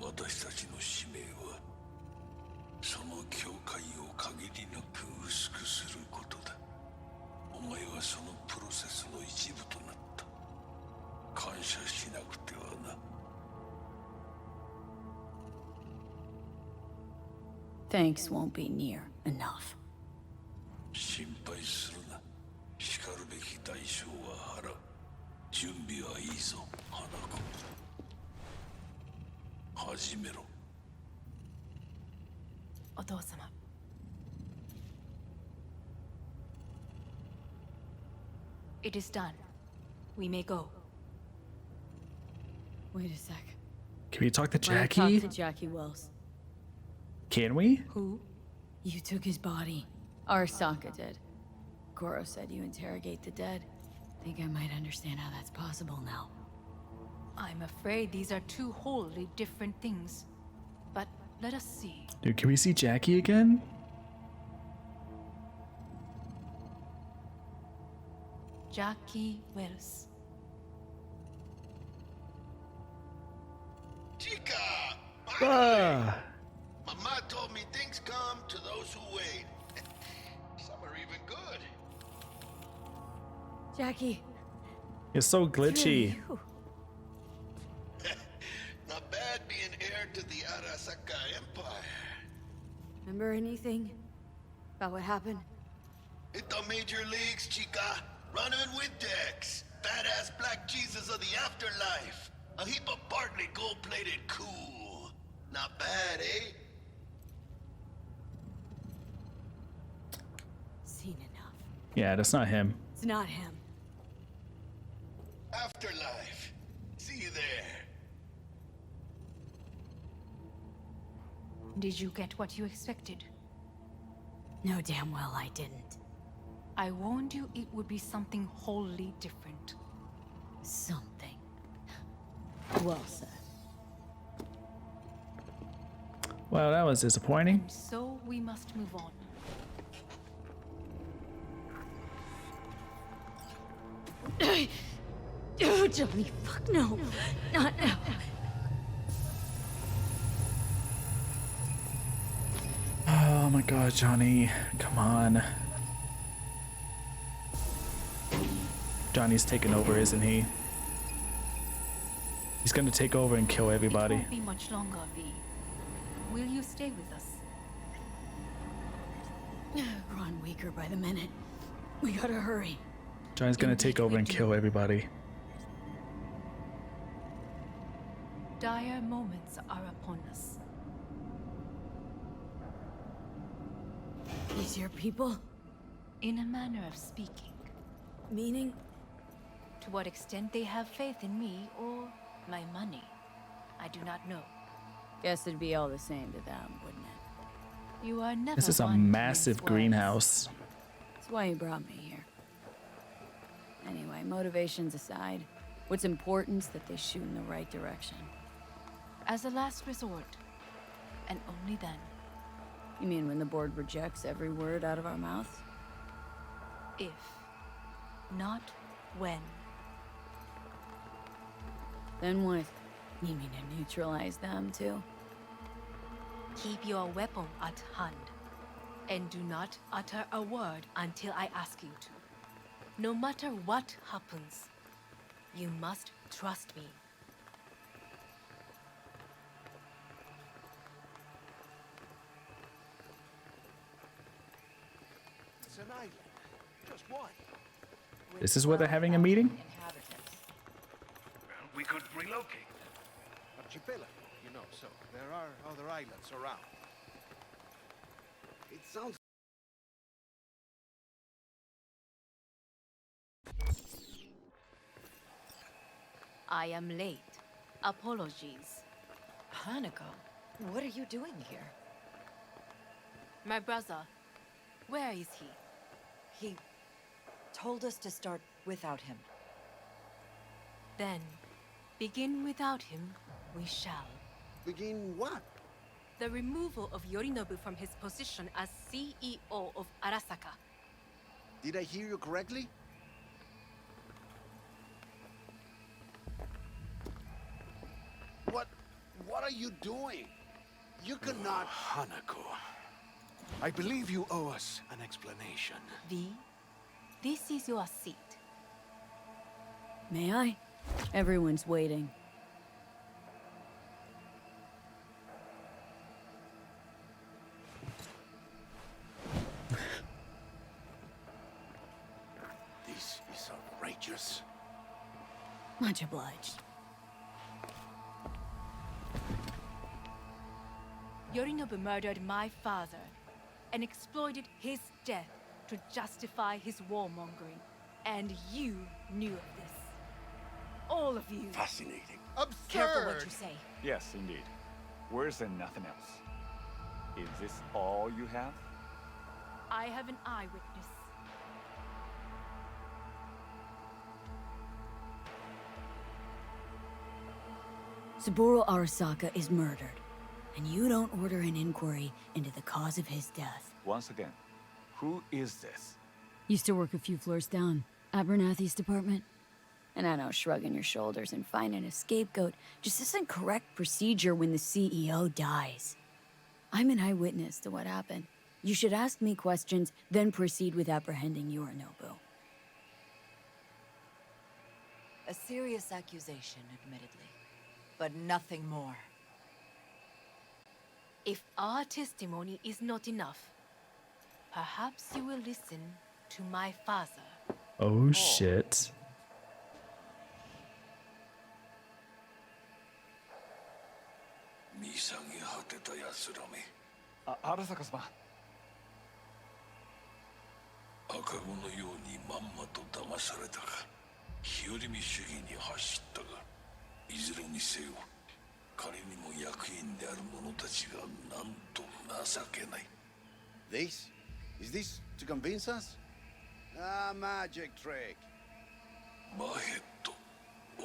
私たちの使命はその境界を限りなく薄くすることだ。お前はそのプロセスの一部となった。感謝しなくてはな。Thanks won't be near enough. 心配するな。しかるべき代償は払う。準備はいいぞ、花子。始めろ。お父様。It is done. We may go. Wait a sec. Can we talk to Wanna Jackie? Talk to Jackie Wells. Can we? Who? You took his body. Arasaka did. Goro said you interrogate the dead. Think I might understand how that's possible now. I'm afraid these are two wholly different things. But let us see. Dude, can we see Jackie again? Jackie Wells. Chica! Ah, Mama told me things come to those who wait. Some are even good. Jackie. it's so it's really glitchy. you. Not bad being heir to the Arasaka Empire. Remember anything about what happened? Hit the major leagues, chica. Running with Dex. Badass black Jesus of the afterlife. A heap of Bartley gold-plated cool. Not bad, eh? Seen enough. Yeah, that's not him. It's not him. Afterlife. See you there. Did you get what you expected? No, damn well I didn't. I warned you it would be something wholly different. Something. Well said. Well, that was disappointing. And so we must move on. Oh, Johnny, fuck no. Not now. Oh my god, Johnny. Come on. Johnny's taking over, isn't he? He's gonna take over and kill It everybody. won't be much longer, V. Will you stay with us? Growing weaker by the minute. We gotta hurry. Johnny's gonna take over and kill everybody. Dire moments are upon us. These your people? In a manner of speaking. Meaning? To what extent they have faith in me or my money, I do not know. Guess it'd be all the same to them, wouldn't it? You are never This is a one to mince massive words. greenhouse. That's why you brought me here. Anyway, motivations aside, what's important is that they shoot in the right direction. As a last resort, and only then. You mean when the board rejects every word out of our mouths? If, not when. Then what? You mean to neutralize them, too? Keep your weapon at hand, and do not utter a word until I ask you to. No matter what happens, you must trust me. It's an island. Just one. This is where they're having a meeting? Inhabitants. We could relocate. Archipelago, you No, so there are other islands around. It sounds. I am late. Apologies. Hanako, what are you doing here? My brother, where is he? He told us to start without him. Then, begin without him, we shall. Begin what? The removal of Yorinobu from his position as CEO of Arasaka. Did I hear you correctly? What are you doing? You cannot... Hanako, I believe you owe us an explanation. V, this is your seat. May I? Everyone's waiting. This is outrageous. Much obliged. Yorinobu murdered my father and exploited his death to justify his warmongering. And you knew of this. All of you. Fascinating. Absurd! Careful what you say. Yes, indeed. Worse than nothing else. Is this all you have? I have an eyewitness. Saburo Arasaka is murdered, and you don't order an inquiry into the cause of his death. Once again, who is this? Used to work a few floors down, Abernathy's department. And I know shrugging your shoulders and finding a scapegoat just isn't correct procedure when the CEO dies. I'm an eyewitness to what happened. You should ask me questions, then proceed with apprehending Yorinobu. A serious accusation, admittedly, but nothing more. If our testimony is not enough, perhaps you will listen to my father. Oh shit. Arasaka様。赤子のようにまんまと騙されたか、日和見主義に走ったが、いずれにせよ、仮にも役員である者たちがなんと情けない。This? Is this to convince us? Ah, magic trick. マヘッド、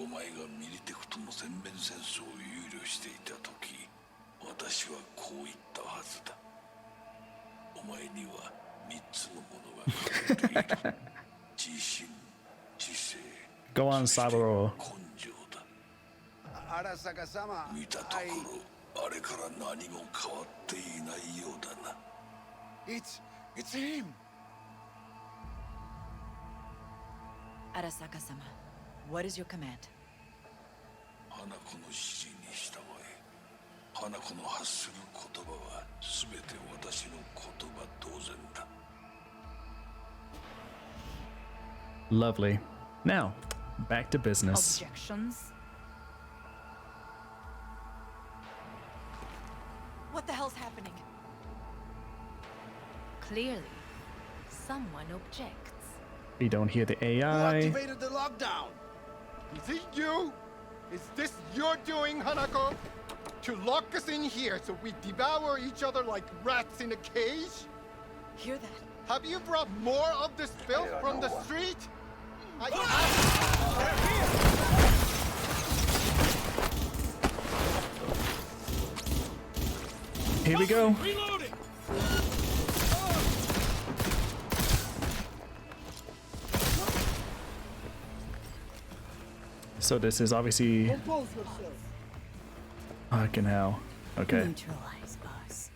お前がミリテクとの全面戦争を憂慮していた時、私はこう言ったはずだ。お前には3つのものが隠れている。自信、知性、Go on, Saburo. 根性だ。Arasaka-sama, 見たところ、あれから何も変わっていないようだな。It's him! Arasaka-sama, what is your command? 花子の指示に従え。花子の発する言葉は全て私の言葉同然だ。Lovely. Now, back to business. Objections? What the hell's happening? Clearly, someone objects. We don't hear the Who AI. activated the lockdown? Is it you? Is this your doing, Hanako? To lock us in here so we devour each other like rats in a cage? Hear that? Have you brought more of this filth from the street? Here we go. Reloading! So this is obviously fucking hell. Okay. Neutralize us.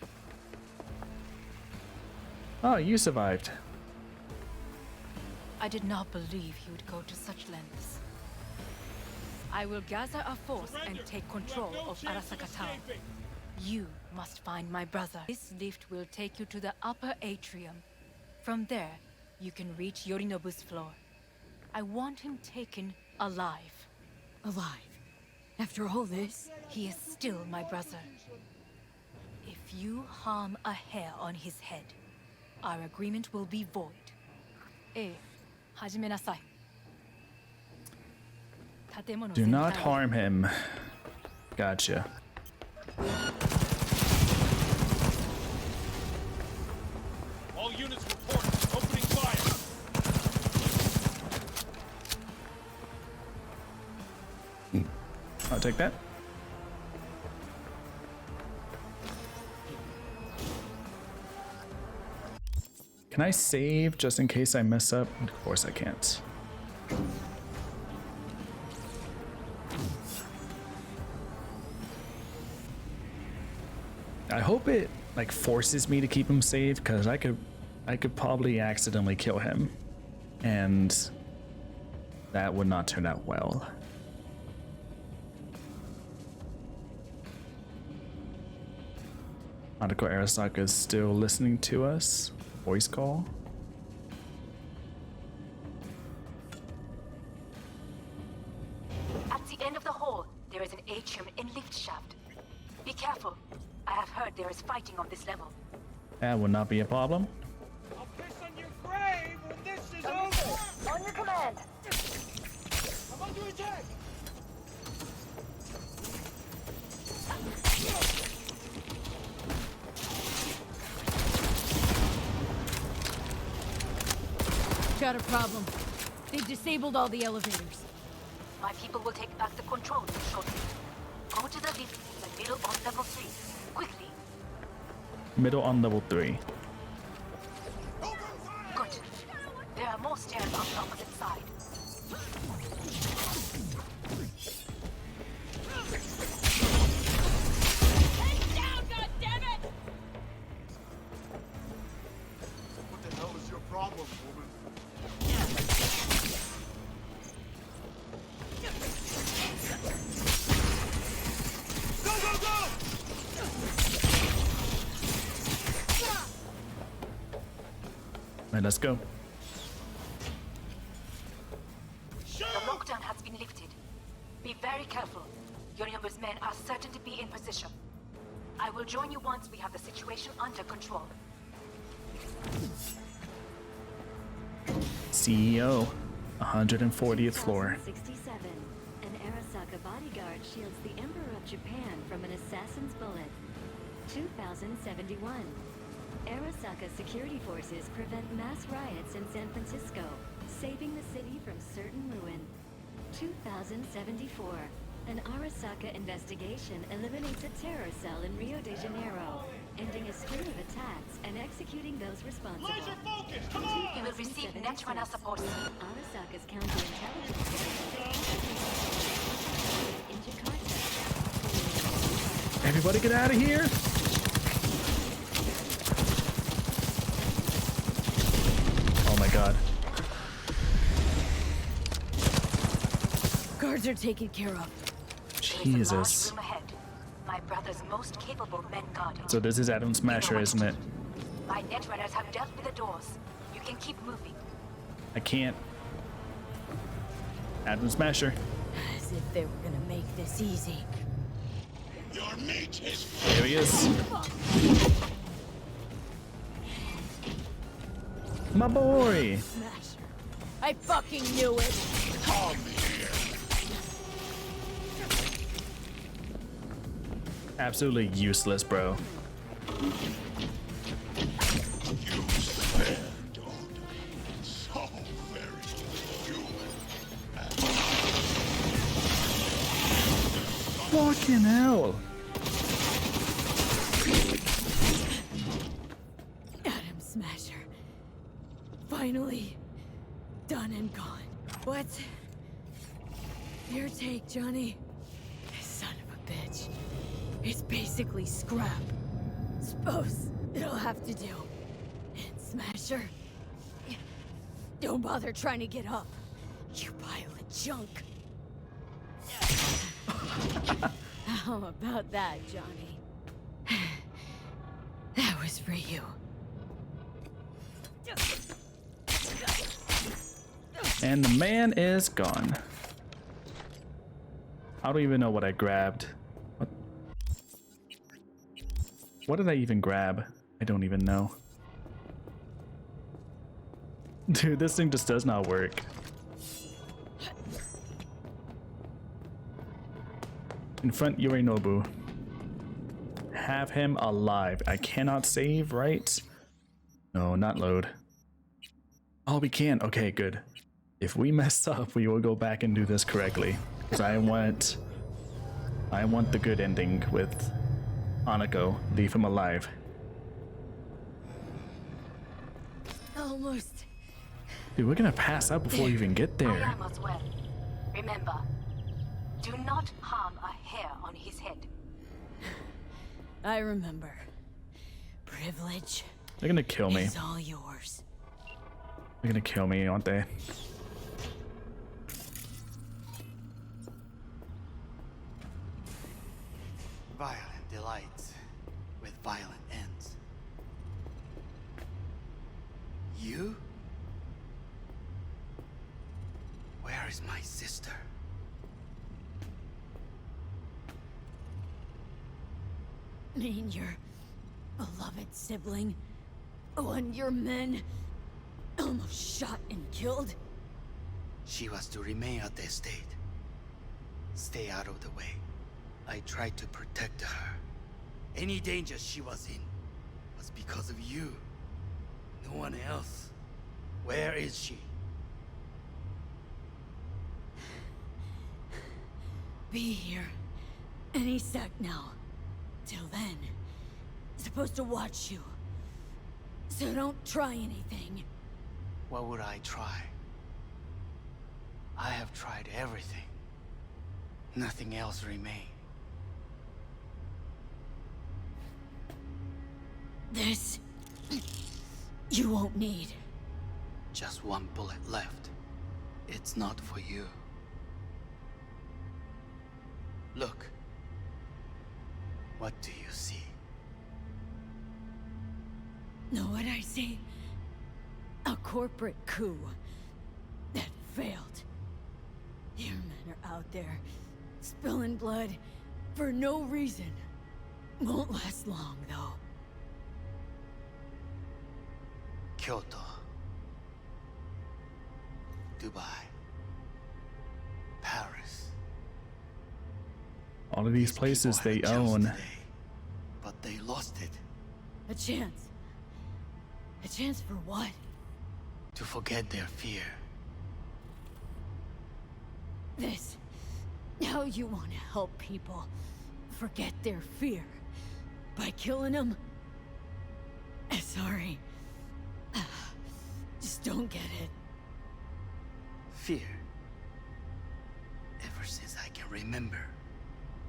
Oh, you survived. I did not believe he would go to such lengths. I will gather a force and take control of Arasaka Town. You must find my brother. This lift will take you to the upper atrium. From there, you can reach Yorinobu's floor. I want him taken alive. Alive. After all this? He is still my brother. If you harm a hair on his head, our agreement will be void. Hajime nasai. Do not harm him. Gotcha. All units report. Opening fire. I'll take that. Can I save just in case I mess up? Of course I can't. I hope it like forces me to keep him safe, because I could probably accidentally kill him, and that would not turn out well. Hanako Arasaka is still listening to us. Voice call. At the end of the hall, there is an atrium and lift shaft. Be careful. I have heard there is fighting on this level. That would not be a problem. I'll piss on your grave when this is over. On your command. I'm under attack. Got a problem. They've disabled all the elevators. My people will take back the control shortly. Go to the lift in the middle on level 3. Quickly. Middle on level 3. Good. There are more stairs on the opposite side. Head down, goddammit! What the hell is your problem, woman? Go, go, go! Right, let's go. The lockdown has been lifted. Be very careful. Yorinobu's men are certain to be in position. I will join you once we have the situation under control. CEO, 140th floor. 67. An Arasaka bodyguard shields the Emperor of Japan from an assassin's bullet. 2071. Arasaka security forces prevent mass riots in San Francisco, saving the city from certain ruin. 2074. An Arasaka investigation eliminates a terror cell in Rio de Janeiro, ending a string of attacks and executing those responsible. Laser focus! Come on! You will receive Netrunner support. Arasaka's counterintelligence in Jakarta. Everybody get out of here! Oh my god. Guards are taken care of. Jesus. Room ahead. My brother's most capable men guard it. So this is Adam Smasher, isn't it? My Netrunners have dealt with the doors. You can keep moving. I can't. Adam Smasher. As if they were gonna make this easy. Your mate is There he is. My boy. Smasher. I fucking knew it. come here. Absolutely useless, bro. You stand on so very human. Fucking hell. Adam Smasher. Finally. Done and gone. What? Your take, Johnny. Son of a bitch. It's basically scrap. Suppose it'll have to do. And Smasher, don't bother trying to get up. You pile of junk. How about that, Johnny? That was for you. And the man is gone. I don't even know what I grabbed. What did I even grab? I don't even know. Dude, this thing just does not work. Confront Yorinobu. Have him alive. I cannot save, right? No, not load. Oh, we can. Okay, good. If we mess up, we will go back and do this correctly. Because I want the good ending with Hanako. Leave him alive. Almost. Dude, we're gonna pass out before we even get there. I am as well. Remember, do not harm a hair on his head. I remember. Privilege. They're gonna kill me. Is all yours. They're gonna kill me, aren't they? Violent delights with violent ends. You? Where is my sister? Mean your beloved sibling, one your men almost shot and killed? She was to remain at the estate. Stay out of the way. I tried to protect her. Any danger she was in was because of you. No one else. Where is she? Be here any sec now. Till then, supposed to watch you. So don't try anything. What would I try? I have tried everything. Nothing else remains. This... you won't need. Just one bullet left. It's not for you. Look. What do you see? Know what I see? A corporate coup that failed. Your men are out there, spilling blood for no reason. Won't last long, though. Kyoto. Dubai. Paris. All of these places they own. Today, but they lost it. A chance. A chance for what? To forget their fear. This... how you want to help people forget their fear? By killing them? Sorry. Just don't get it. Fear. Ever since I can remember,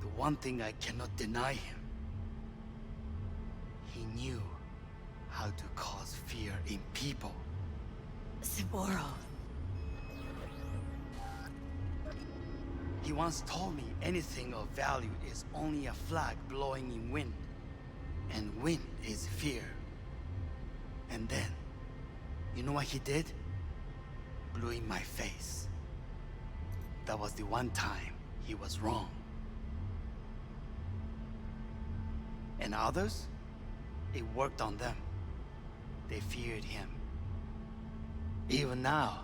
the one thing I cannot deny him. He knew how to cause fear in people. Saburo. He once told me anything of value is only a flag blowing in wind. And wind is fear. And then, you know what he did? Blew in my face. That was the one time he was wrong. And others? It worked on them. They feared him. Even now,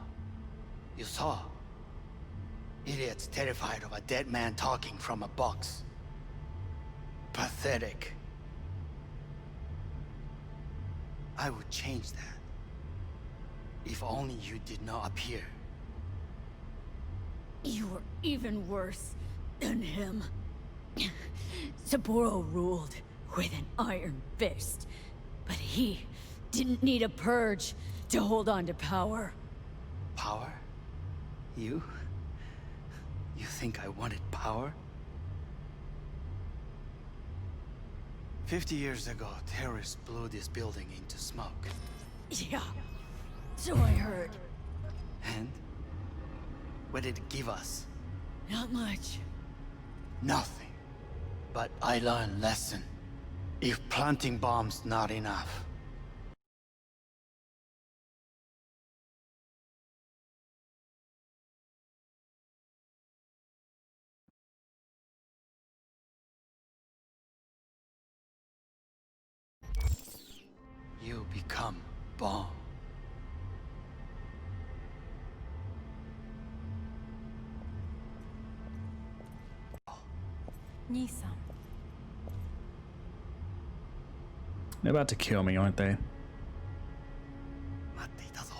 you saw. Idiots terrified of a dead man talking from a box. Pathetic. I would change that. If only you did not appear. You were even worse than him. Saburo ruled with an iron fist, but he didn't need a purge to hold on to power. Power? You? You think I wanted power? 50 years ago, terrorists blew this building into smoke. Yeah, so I heard. And? What did it give us? Not much. Nothing. But I learned lesson. If planting bombs not enough, become bomb. Nisan. They're about to kill me, aren't they? 待っていたぞ。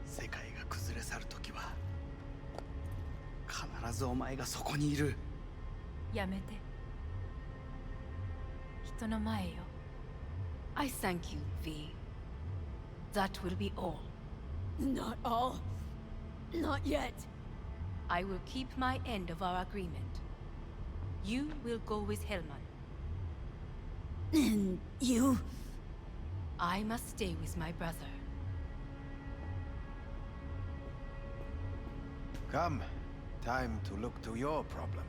世界が崩れ去る時は必ずお前がそこにいる。やめて。人の前よ。I thank you, V. That will be all. Not all. Not yet. I will keep my end of our agreement. You will go with Hellman. And you? I must stay with my brother. Come. Time to look to your problem.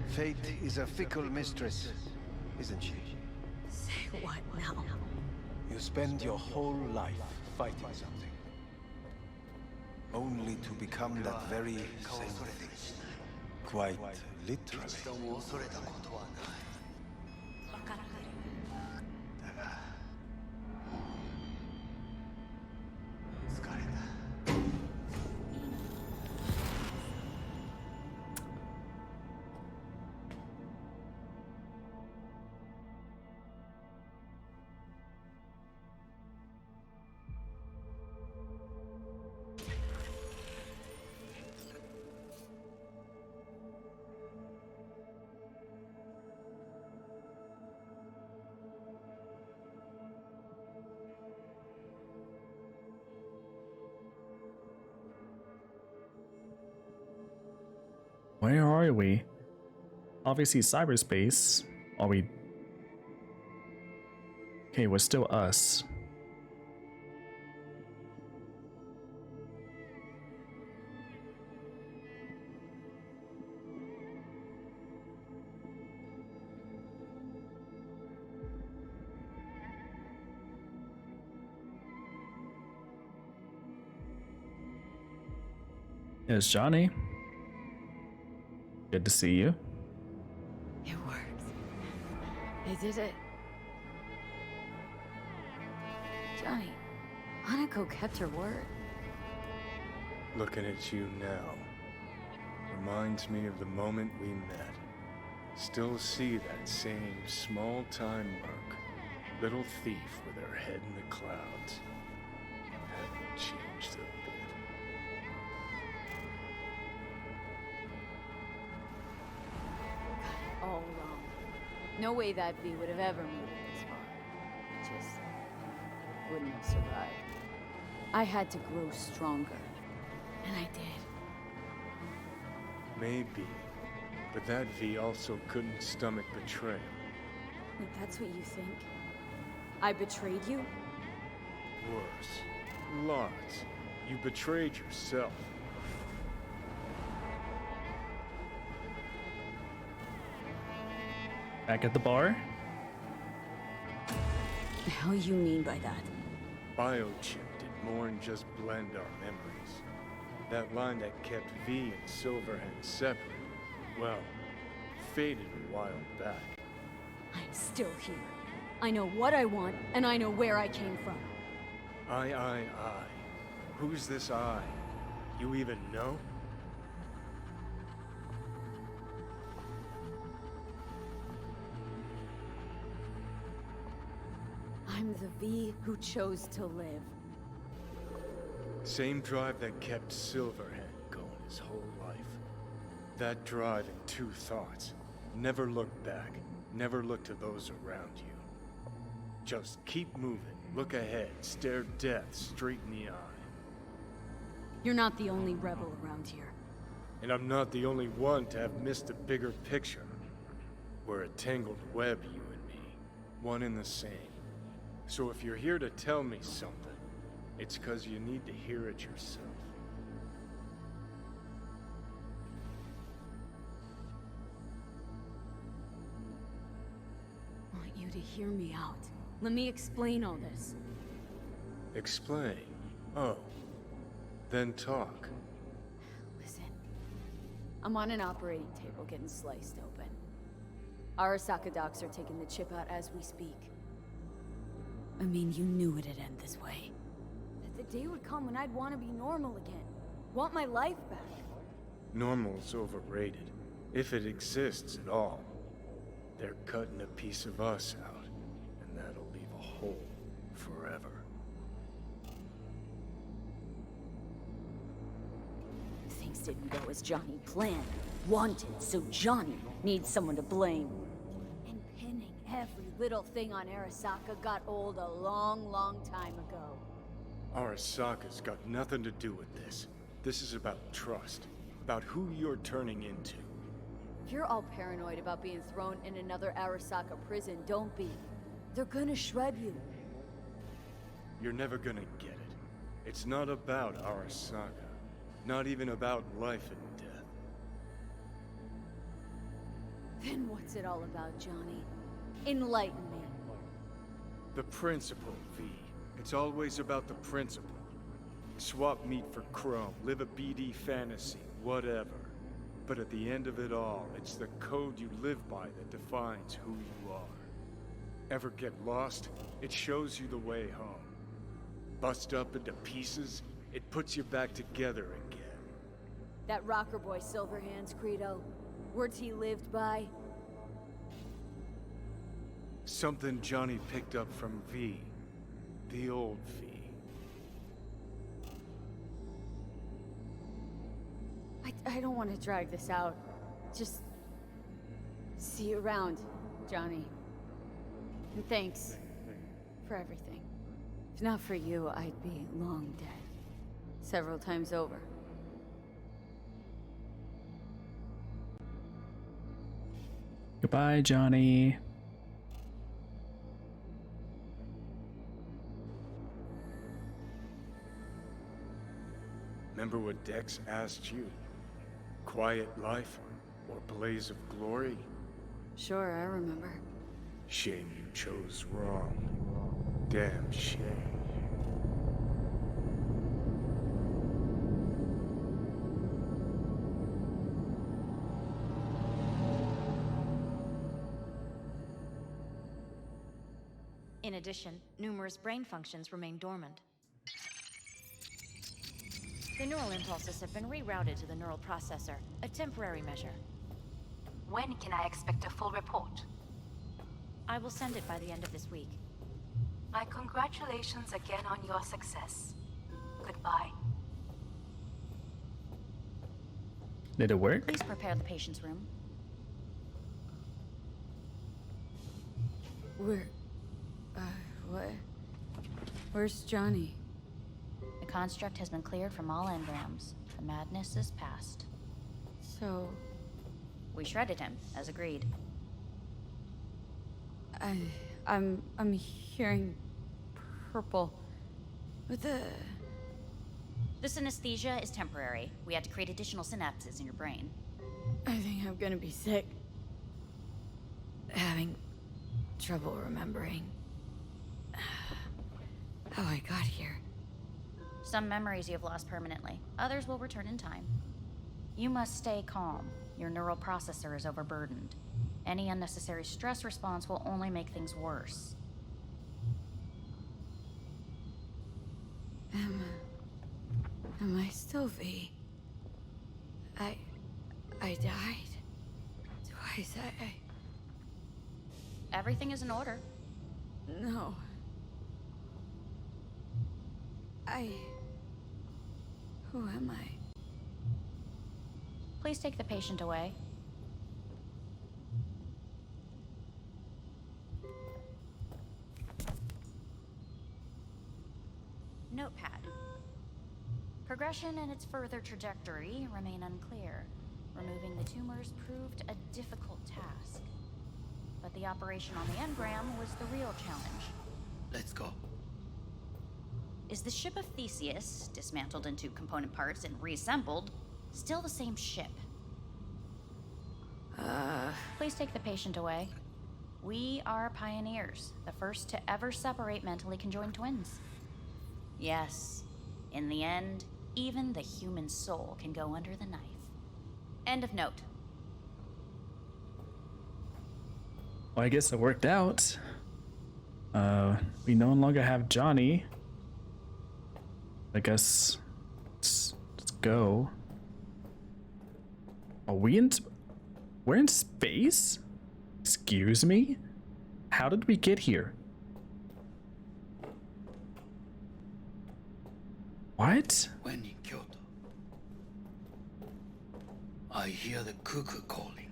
Fate is a fickle mistress, isn't she? Say what now? You spend your whole life fighting something, only to become that very same thing. Quite literally. 一度も恐れたことはない。だが疲れた。Where are we? Obviously cyberspace. Are we? Okay, we're still us. There's Johnny. Good to see you. It worked. They did it. Johnny, Hanako kept her word. Looking at you now reminds me of the moment we met. Still see that same small-time merc, little thief with her head in the clouds. Haven't changed a bit. All wrong. No way that V would have ever made it this far. Just wouldn't have survived. I had to grow stronger. And I did. Maybe. But that V also couldn't stomach betrayal. Like, that's what you think? I betrayed you? Worse. Lots. You betrayed yourself. Back at the bar? The hell you mean by that? Biochip did more than just blend our memories. That line that kept V and Silverhand separate, well, faded a while back. I'm still here. I know what I want, and I know where I came from. I. Who's this I? You even know? I'm the V who chose to live. Same drive that kept Silverhand going his whole life. That drive and two thoughts. Never look back. Never look to those around you. Just keep moving. Look ahead. Stare death straight in the eye. You're not the only rebel around here. And I'm not the only one to have missed a bigger picture. We're a tangled web, you and me. One and the same. So if you're here to tell me something, it's 'cause you need to hear it yourself. I want you to hear me out. Let me explain all this. Explain. Oh. Then talk. Listen. I'm on an operating table getting sliced open. Arasaka docs are taking the chip out as we speak. I mean, you knew it'd end this way. That the day would come when I'd want to be normal again. Want my life back. Normal's overrated. If it exists at all. They're cutting a piece of us out, and that'll leave a hole forever. Things didn't go as Johnny planned. Wanted, so Johnny needs someone to blame. And pinning every little thing on Arasaka got old a long, long time ago. Arasaka's got nothing to do with this. This is about trust. About who you're turning into. If you're all paranoid about being thrown in another Arasaka prison, don't be. They're gonna shred you. You're never gonna get it. It's not about Arasaka. Not even about life and death. Then what's it all about, Johnny? Enlighten me. The principle, V. It's always about the principle. Swap meat for chrome, live a BD fantasy, whatever. But at the end of it all, it's the code you live by that defines who you are. Ever get lost? It shows you the way home. Bust up into pieces, it puts you back together again. That rocker boy Silverhand's credo. Words he lived by. Something Johnny picked up from V. The old V. I don't want to drag this out. Just... see you around, Johnny. And thanks for everything. If not for you, I'd be long dead. Several times over. Goodbye, Johnny. Remember what Dex asked you? Quiet life or blaze of glory? Sure, I remember. Shame you chose wrong. Damn shame. In addition, numerous brain functions remain dormant. The neural impulses have been rerouted to the neural processor, a temporary measure. When can I expect a full report? I will send it by the end of this week. My congratulations again on your success. Goodbye. Did it work? Please prepare the patient's room. What? Where's Johnny? The construct has been cleared from all engrams. The madness is past. So... We shredded him, as agreed. I'm hearing purple. What the... The synesthesia is temporary. We had to create additional synapses in your brain. I think I'm gonna be sick. Having trouble remembering how I got here. Some memories you have lost permanently. Others will return in time. You must stay calm. Your neural processor is overburdened. Any unnecessary stress response will only make things worse. Am I still V? I died. Twice, Everything is in order. No. Who am I? Please take the patient away. Notepad. Progression and its further trajectory remain unclear. Removing the tumors proved a difficult task. But the operation on the engram was the real challenge. Let's go. Is the ship of Theseus, dismantled into component parts and reassembled, still the same ship? Please take the patient away. We are pioneers, the first to ever separate mentally conjoined twins. Yes, in the end, even the human soul can go under the knife. End of note. Well, I guess it worked out. We no longer have Johnny. I guess let's go. Are we in? We're in space? Excuse me? How did we get here? What? When in Kyoto, I hear the cuckoo calling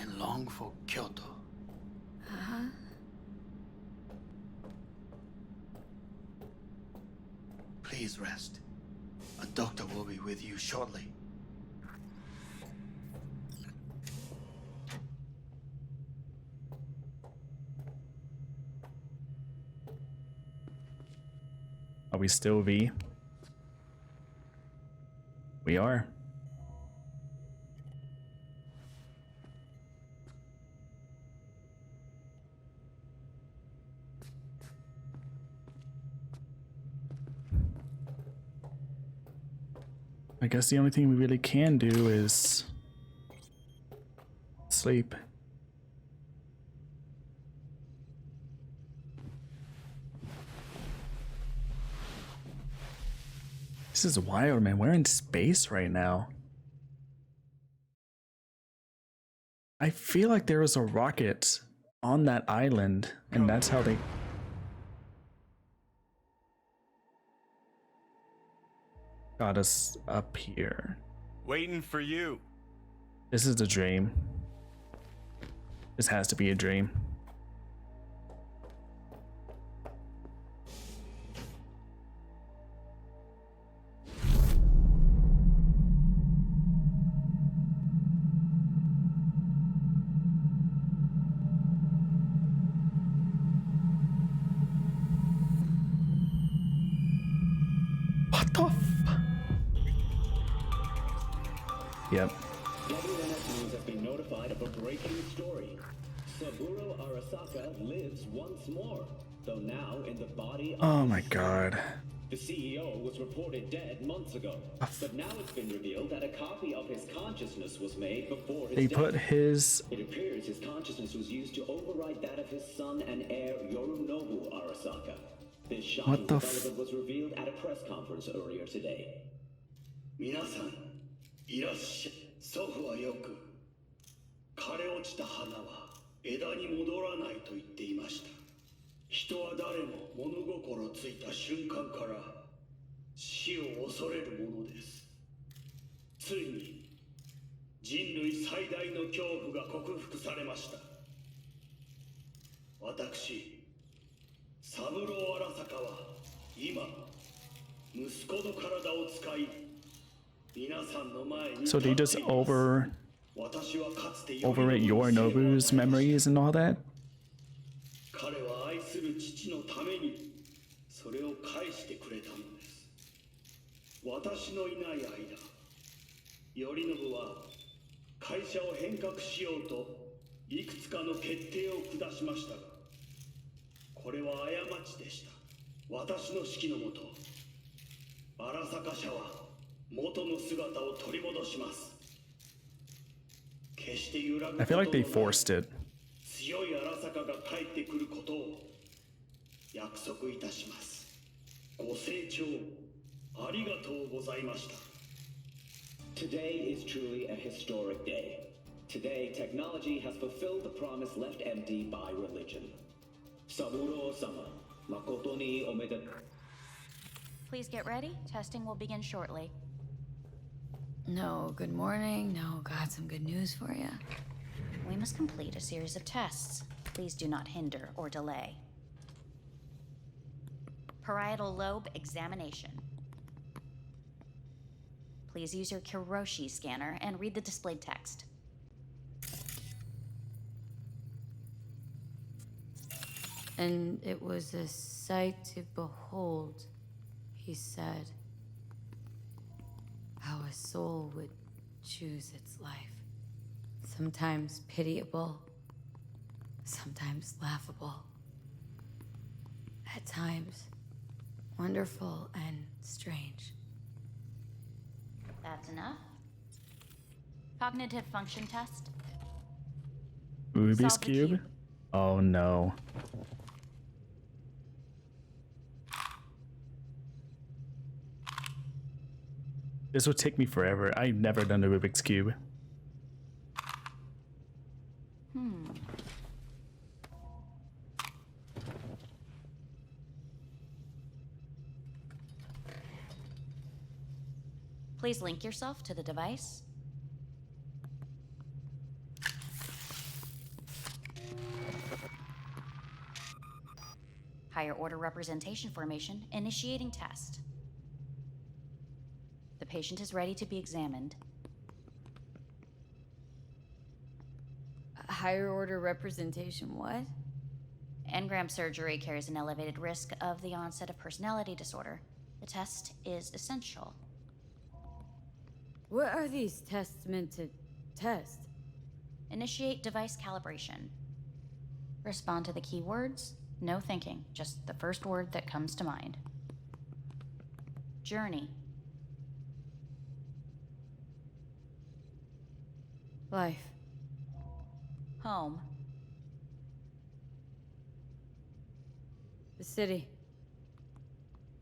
and long for Kyoto. Uh-huh. Please rest. A doctor will be with you shortly. Are we still V? We are. I guess the only thing we really can do is sleep. This is wild, man. We're in space right now. I feel like there was a rocket on that island, and that's how they... got us up here. Waiting for you. This is a dream. This has to be a dream. What the f... Yep. WNS News has been notified of a breaking story. Saburo Arasaka lives once more, though now in the body of Oh my god. The CEO was reported dead months ago, but now it's been revealed that a copy of his consciousness was made before his They death. put his... It appears his consciousness was used to override that of his son and heir Yorinobu Arasaka. This shocking development was revealed at a press conference earlier today. 皆さん、いらっしゃい。祖父はよく、枯れ落ちた花は枝に戻らないと言っていました。人は誰も物心ついた瞬間から死を恐れるものです。ついに人類最大の恐怖が克服されました。私、三郎荒坂は今、息子の体を使い、皆さんの前に So they just 私はかつて overwrite Yorinobu's memories and all that? 彼は愛する父のためにそれを返してくれたのです。私のいない間、頼信は会社を変革しようといくつかの決定を下しましたが、これは過ちでした。私の指揮のもと、荒坂社は元の姿を取り戻します。決して揺らぐ I こと feel の like ない they forced it. 強い荒坂が帰ってくることを約束いたします。ご清聴ありがとうございました。 Today is truly a historic day. Today, technology has fulfilled the promise left empty by religion. Saburo-sama, makoto ni omedetou. Please get ready. Testing will begin shortly. No, good morning. No, got some good news for you. We must complete a series of tests. Please do not hinder or delay. Parietal lobe examination. Please use your Kiroshi scanner and read the displayed text. And it was a sight to behold, he said, how a soul would choose its life. Sometimes pitiable, Sometimes laughable. At times, wonderful and strange. That's enough. Cognitive function test. Rubik's Solve the Cube? cube. Oh no. This would take me forever. I've never done the Rubik's Cube. Please link yourself to the device. Higher order representation formation, initiating test. The patient is ready to be examined. Higher order representation, what? Engram surgery carries an elevated risk of the onset of personality disorder. The test is essential. What are these tests meant to test? Initiate device calibration. Respond to the keywords. No thinking, just the first word that comes to mind. Journey. Life. Home. The city.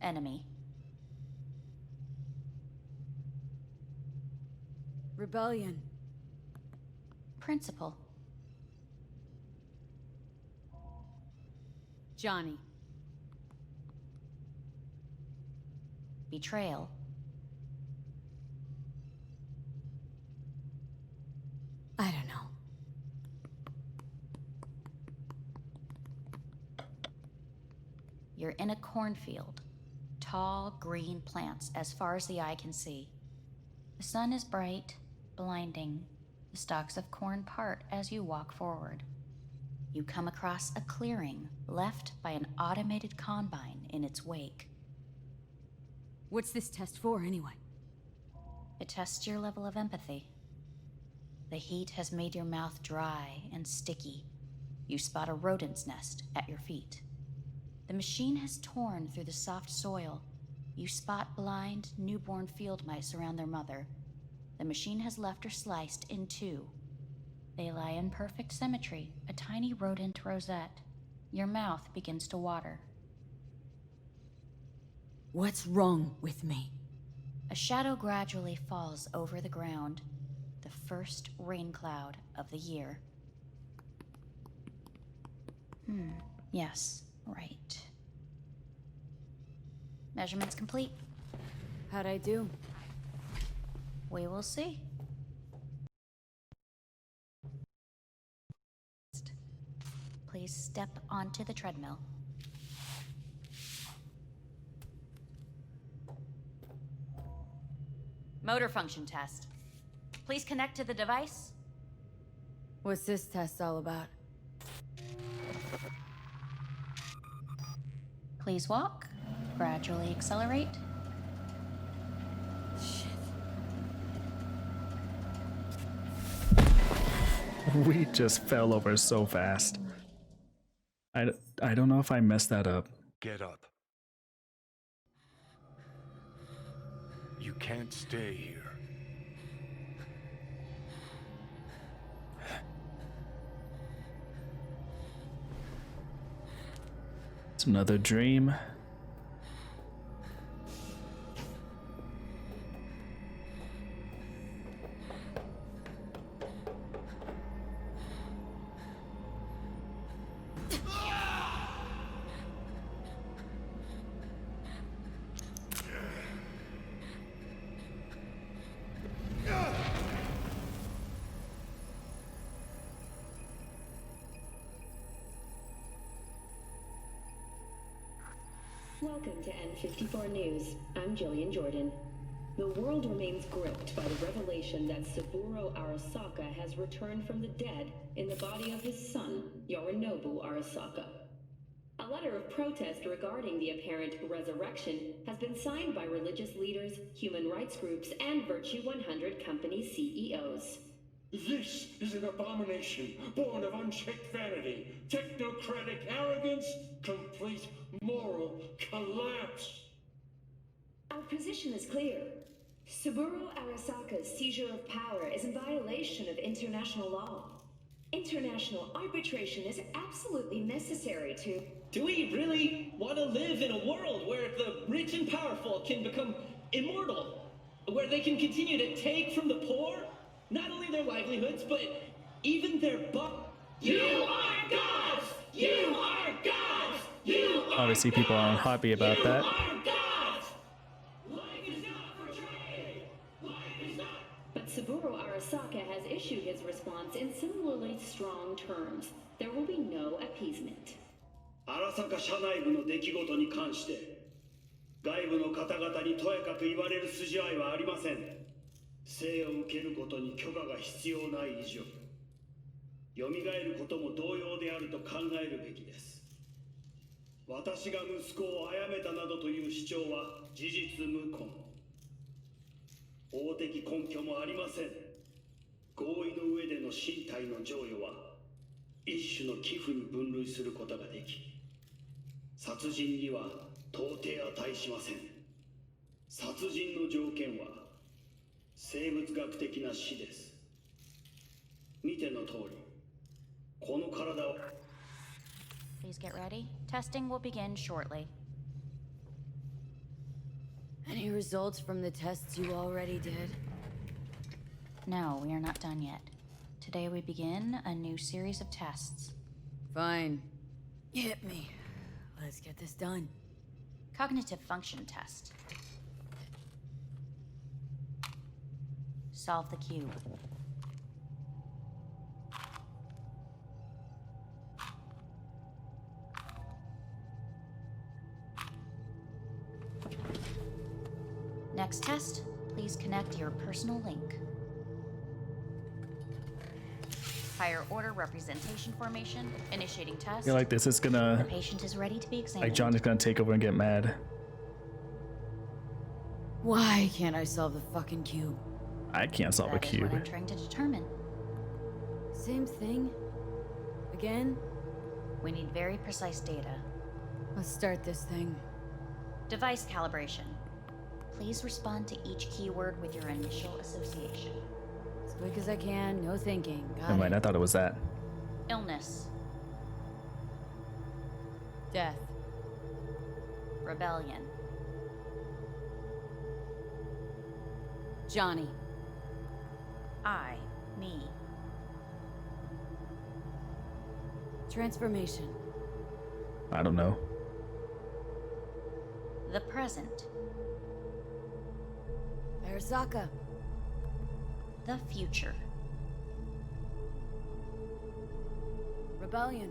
Enemy. Rebellion. Principal. Johnny. Betrayal. I don't know. You're in a cornfield. Tall, green plants as far as the eye can see. The sun is bright, blinding. The stalks of corn part as you walk forward. You come across a clearing left by an automated combine in its wake. What's this test for, anyway? It tests your level of empathy. The heat has made your mouth dry and sticky. You spot a rodent's nest at your feet. The machine has torn through the soft soil. You spot blind, newborn field mice around their mother. The machine has left her sliced in two. They lie in perfect symmetry, a tiny rodent rosette. Your mouth begins to water. What's wrong with me? A shadow gradually falls over the ground. The first rain cloud of the year. Yes, right. Measurements complete. How'd I do? We will see. Please step onto the treadmill. Motor function test. Please connect to the device. What's this test all about? Please walk. Gradually accelerate. We just fell over so fast. I don't know if I messed that up. Get up. You can't stay here. It's another dream. Welcome to N54 News. I'm Jillian Jordan. The world remains gripped by the revelation that Saburo Arasaka has returned from the dead in the body of his son, Yorinobu Arasaka. A letter of protest regarding the apparent resurrection has been signed by religious leaders, human rights groups, and Virtue 100 company CEOs. This is an abomination born of unchecked vanity, technocratic arrogance, complete moral collapse. Our position is clear. Saburo Arasaka's seizure of power is in violation of international law. International arbitration is absolutely necessary to... Do we really want to live in a world where the rich and powerful can become immortal? Where they can continue to take from the poor? Not only their livelihoods, but even their You are gods! You are gods! You are Obviously, people aren't happy about that. But Saburo Arasaka has issued his response in similarly strong terms. There will be no appeasement. 荒坂社内部の出来事に関して外部の方々にとやかく言われる筋合いはありません。生を受けることに許可が必要ない以上、蘇ることも同様であると考えるべきです。私が息子を殺めたなどという主張は事実無根。法的根拠もありません。合意の上での身体の贈与は一種の寄付に分類することができ、殺人には到底値しません。殺人の条件は生物学的な死です。見ての通り、この体を Please get ready. Testing will begin shortly. Any results from the tests you already did? No, we are not done yet. Today we begin a new series of tests. Fine. Hit me. Let's get this done. Cognitive function test. Solve the cube. Next test, please connect your personal link. Higher order representation formation, initiating test. I feel like this is The gonna, patient is ready to be examined. like John is gonna take over and get mad. Why can't I solve the fucking cube? I can't solve a That is what cube. I'm trying to determine. Same thing? Again? We need very precise data. Let's start this thing. Device calibration. Please respond to each keyword with your initial association. As quick as I can, no thinking. Got Never mind, it. I thought it was that. Illness. Death. Rebellion. Johnny. I. Me. Transformation. I don't know. The present. Arasaka. The future. Rebellion.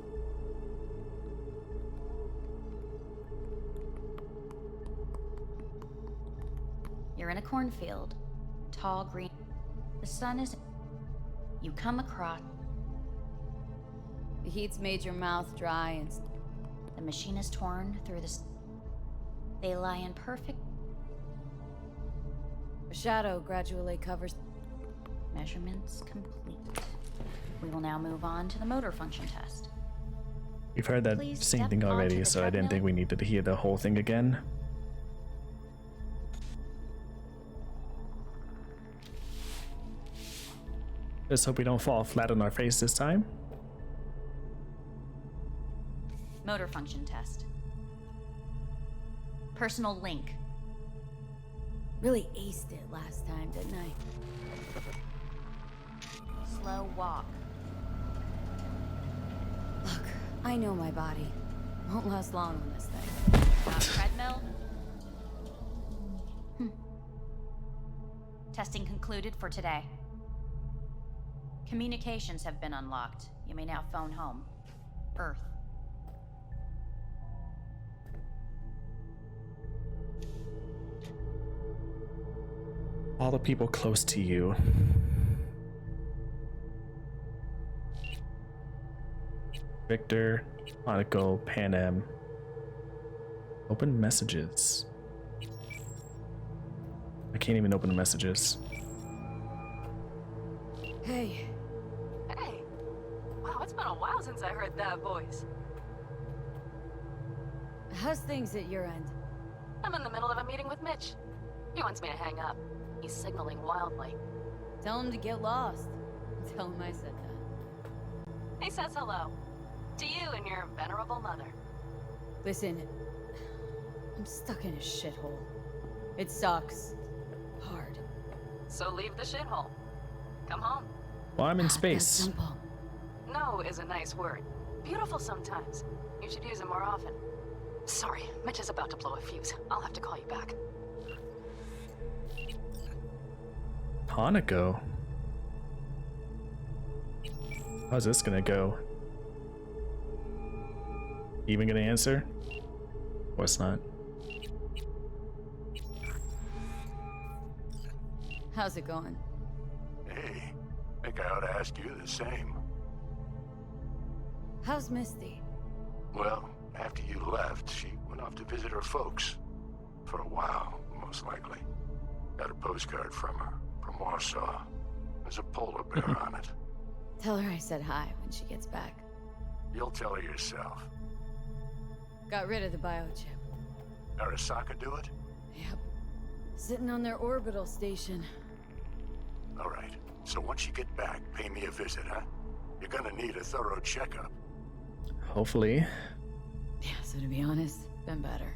You're in a cornfield. Tall green. The sun is. You come across. The heat's made your mouth dry and... The machine is torn through the. They lie in perfect. A shadow gradually covers... Measurements complete. We will now move on to the motor function test. We've heard that Please same step thing onto already, the so I didn't think treadmill. we needed to hear the whole thing again. Just hope we don't fall flat on our face this time. Motor function test. Personal link. Really aced it last time, didn't I? Slow walk. Look, I know my body. Won't last long on this thing. Treadmill. Testing concluded for today. Communications have been unlocked. You may now phone home. Earth. All the people close to you. Victor, Monaco, Pan Am. Open messages. I can't even open the messages. Hey, been a while since I heard that voice. How's things at your end? I'm in the middle of a meeting with Mitch. He wants me to hang up. He's signaling wildly. Tell him to get lost. Tell him I said that. He says hello. To you and your venerable mother. Listen, I'm stuck in a shithole. It sucks. Hard. So leave the shithole. Come home. Well, I'm in space. Simple. No is a nice word. Beautiful sometimes. You should use it more often. Sorry, Mitch is about to blow a fuse. I'll have to call you back. Hanako? How's this gonna go? Even gonna answer? Of course not. How's it going? Hey, I think I ought to ask you the same. How's Misty? Well, after you left, she went off to visit her folks. For a while, most likely. Got a postcard from her, from Warsaw. There's a polar bear on it. Tell her I said hi when she gets back. You'll tell her yourself. Got rid of the biochip. Arasaka do it? Yep. Sitting on their orbital station. All right. So once you get back, pay me a visit, huh? You're gonna need a thorough checkup. Hopefully. Yeah, so to be honest, been better.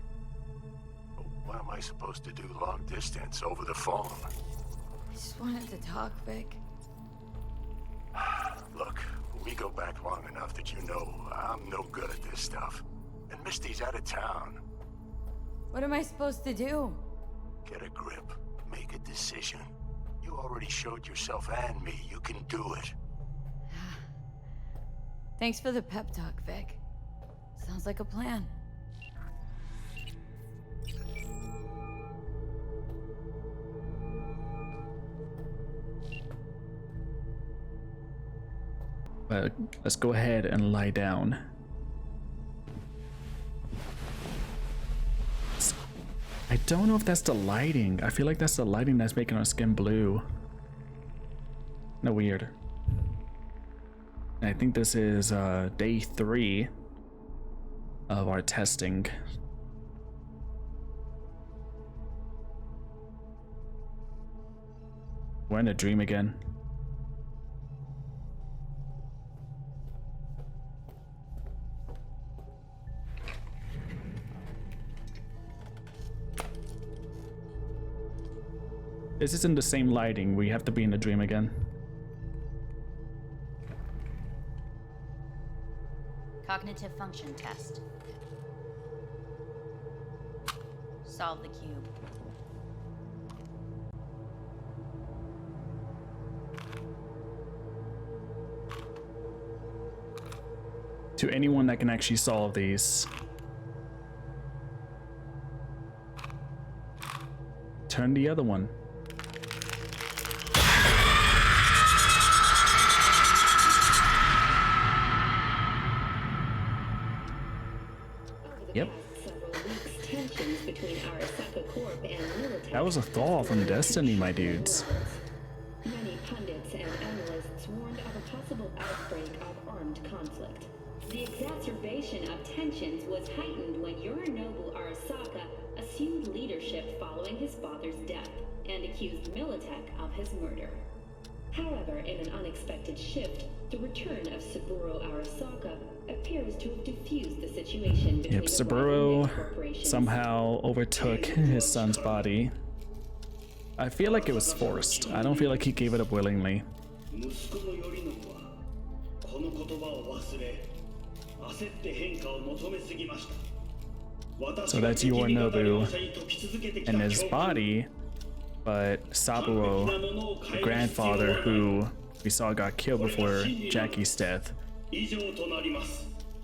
What am I supposed to do long distance over the phone? I just wanted to talk, Vic. Look, we go back long enough that you know I'm no good at this stuff. And Misty's out of town. What am I supposed to do? Get a grip. Make a decision. You already showed yourself and me you can do it. Thanks for the pep talk, Vic. Sounds like a plan. Let's go ahead and lie down. I don't know if that's the lighting. I feel like that's the lighting that's making our skin blue. No, weird. I think this is day 3 of our testing. We're in a dream again. This isn't the same lighting. We have to be in a dream again. Cognitive function test. Solve the cube. To anyone that can actually solve these. Turn the other one. Yep. That was a thaw from Destiny, my dudes. Many pundits and analysts warned of a possible outbreak of armed conflict. The exacerbation of tensions was heightened when Yorinobu Arasaka assumed leadership following his father's death and accused Militech of his murder. However, in an unexpected shift, the return of Saburo Arasaka appears to have diffused the situation between the Saburo rival corporations. somehow overtook his son's body. I feel like it was forced. I don't feel like he gave it up willingly. So that's Yorinobu and his body, but Saburo, the grandfather who we saw got killed before Jackie's death,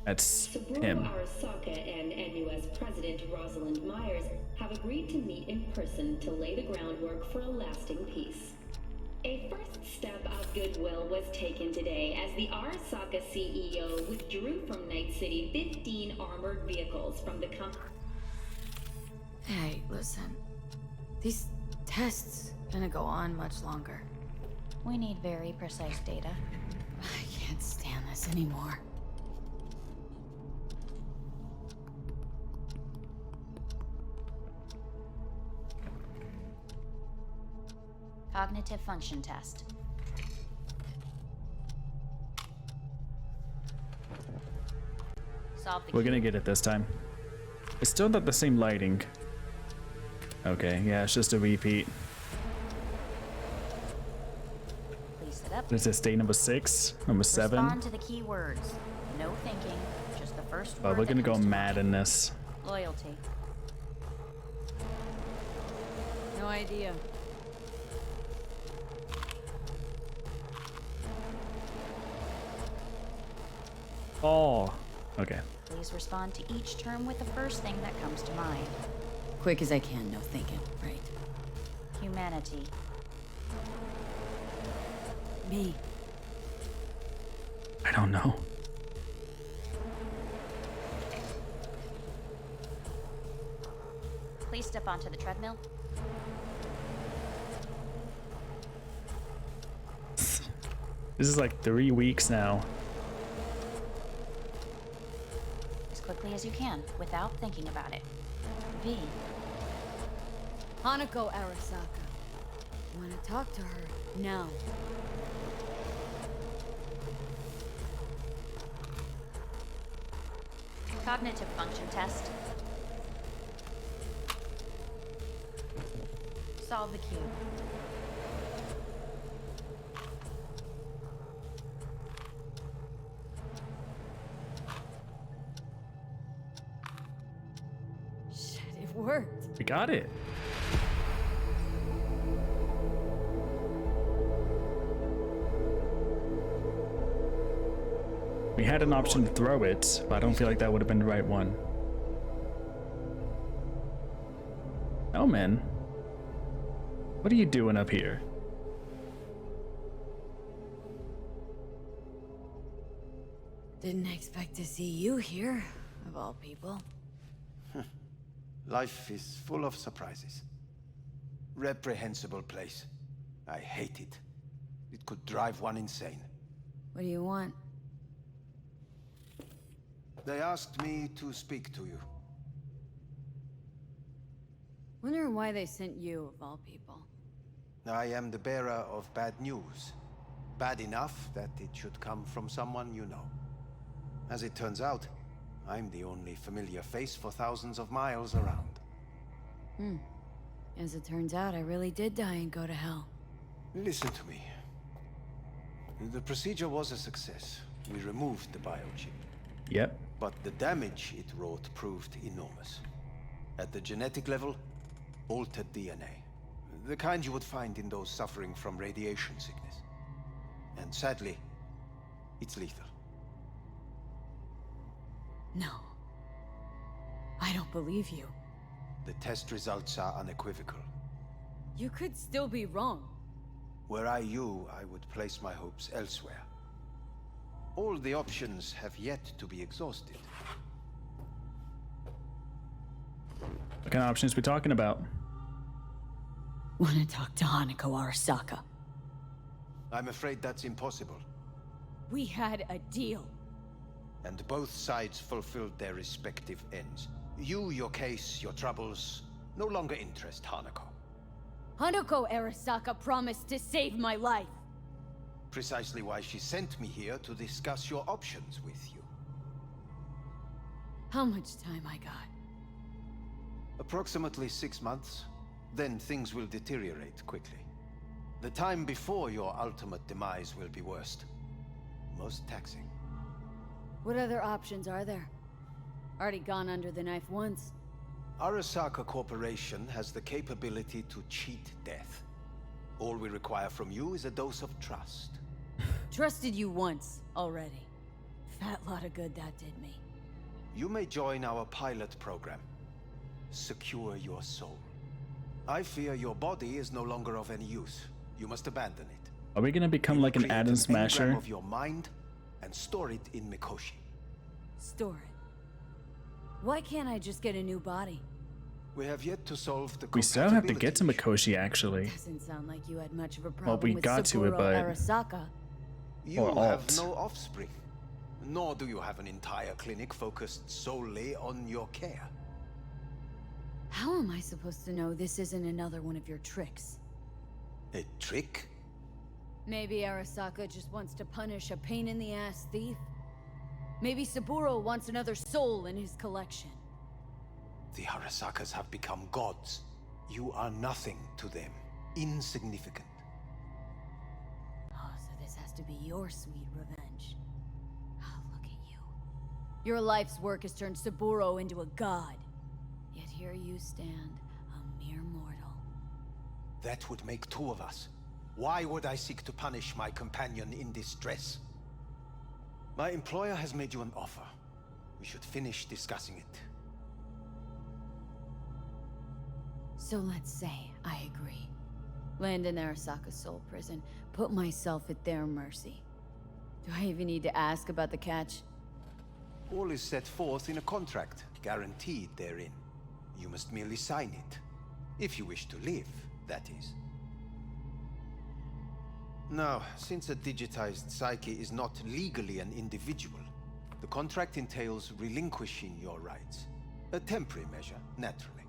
that's him. Arasaka and NUS President Rosalind Myers have agreed to meet in person to lay the groundwork for a lasting peace. A first step of goodwill was taken today as the Arasaka CEO withdrew from Night City 15 armored vehicles from the company. Hey, listen. These tests gonna go on much longer. We need very precise data. I can't stand us anymore. Cognitive function test. Solve the We're gonna get it this time. It's still not the same lighting. Okay, yeah, it's just a repeat. Please sit up. This is state number 6, number 7. Respond to the key words. No thinking, just the first Oh, word we're that gonna go comes to mad mind. in this. Loyalty. No idea. Oh, okay. Please respond to each term with the first thing that comes to mind. Quick as I can, no thinking, right? Humanity. Me. I don't know. Please step onto the treadmill. This is like 3 weeks now. As quickly as you can, without thinking about it. V. Hanako Arasaka. Wanna talk to her now. Cognitive function test. Solve the cube. Shit, it worked. We got it. We had an option to throw it, but I don't feel like that would have been the right one. Oh man. What are you doing up here? Didn't expect to see you here, of all people. Life is full of surprises. Reprehensible place. I hate it. It could drive one insane. What do you want? They asked me to speak to you. Wonder why they sent you, of all people. I am the bearer of bad news. Bad enough that it should come from someone you know. As it turns out, I'm the only familiar face for thousands of miles around. As it turns out, I really did die and go to hell. Listen to me. The procedure was a success. We removed the biochip. Yep. But the damage it wrought proved enormous. At the genetic level, altered DNA. The kind you would find in those suffering from radiation sickness. And sadly, it's lethal. No. I don't believe you. The test results are unequivocal. You could still be wrong. Were I you, I would place my hopes elsewhere. All the options have yet to be exhausted. What kind of options we talking about? Wanna talk to Hanako Arasaka. I'm afraid that's impossible. We had a deal. And both sides fulfilled their respective ends. You, your case, your troubles, no longer interest Hanako. Hanako Arasaka promised to save my life. Precisely why she sent me here to discuss your options with you. How much time I got? Approximately 6 months. Then things will deteriorate quickly. The time before your ultimate demise will be worst. Most taxing. What other options are there? Already gone under the knife once. Arasaka Corporation has the capability to cheat death. All we require from you is a dose of trust. Trusted you once, already. Fat lot of good that did me. You may join our pilot program. Secure your soul. I fear your body is no longer of any use. You must abandon it. Are we gonna become like an Create Atom Smasher? engram of your mind and store it in Mikoshi. Store it. Why can't I just get a new body? We have yet to solve the We still have to get to compatibility Mikoshi, actually. Doesn't sound like you had much of a problem Well, we with got to it, Saburo but... Arasaka. You Or have alt. no offspring. Nor do you have an entire clinic focused solely on your care. How am I supposed to know this isn't another one of your tricks? A trick? Maybe Arasaka just wants to punish a pain-in-the-ass thief? Maybe Saburo wants another soul in his collection. The Arasakas have become gods. You are nothing to them. Insignificant. Oh, so this has to be your sweet revenge. Oh, look at you. Your life's work has turned Saburo into a god. Yet here you stand, a mere mortal. That would make two of us. Why would I seek to punish my companion in distress? My employer has made you an offer. We should finish discussing it. So let's say I agree. Land in Arasaka's soul prison, put myself at their mercy. Do I even need to ask about the catch? All is set forth in a contract, guaranteed therein. You must merely sign it. If you wish to live, that is. Now, since a digitized psyche is not legally an individual, the contract entails relinquishing your rights. A temporary measure, naturally.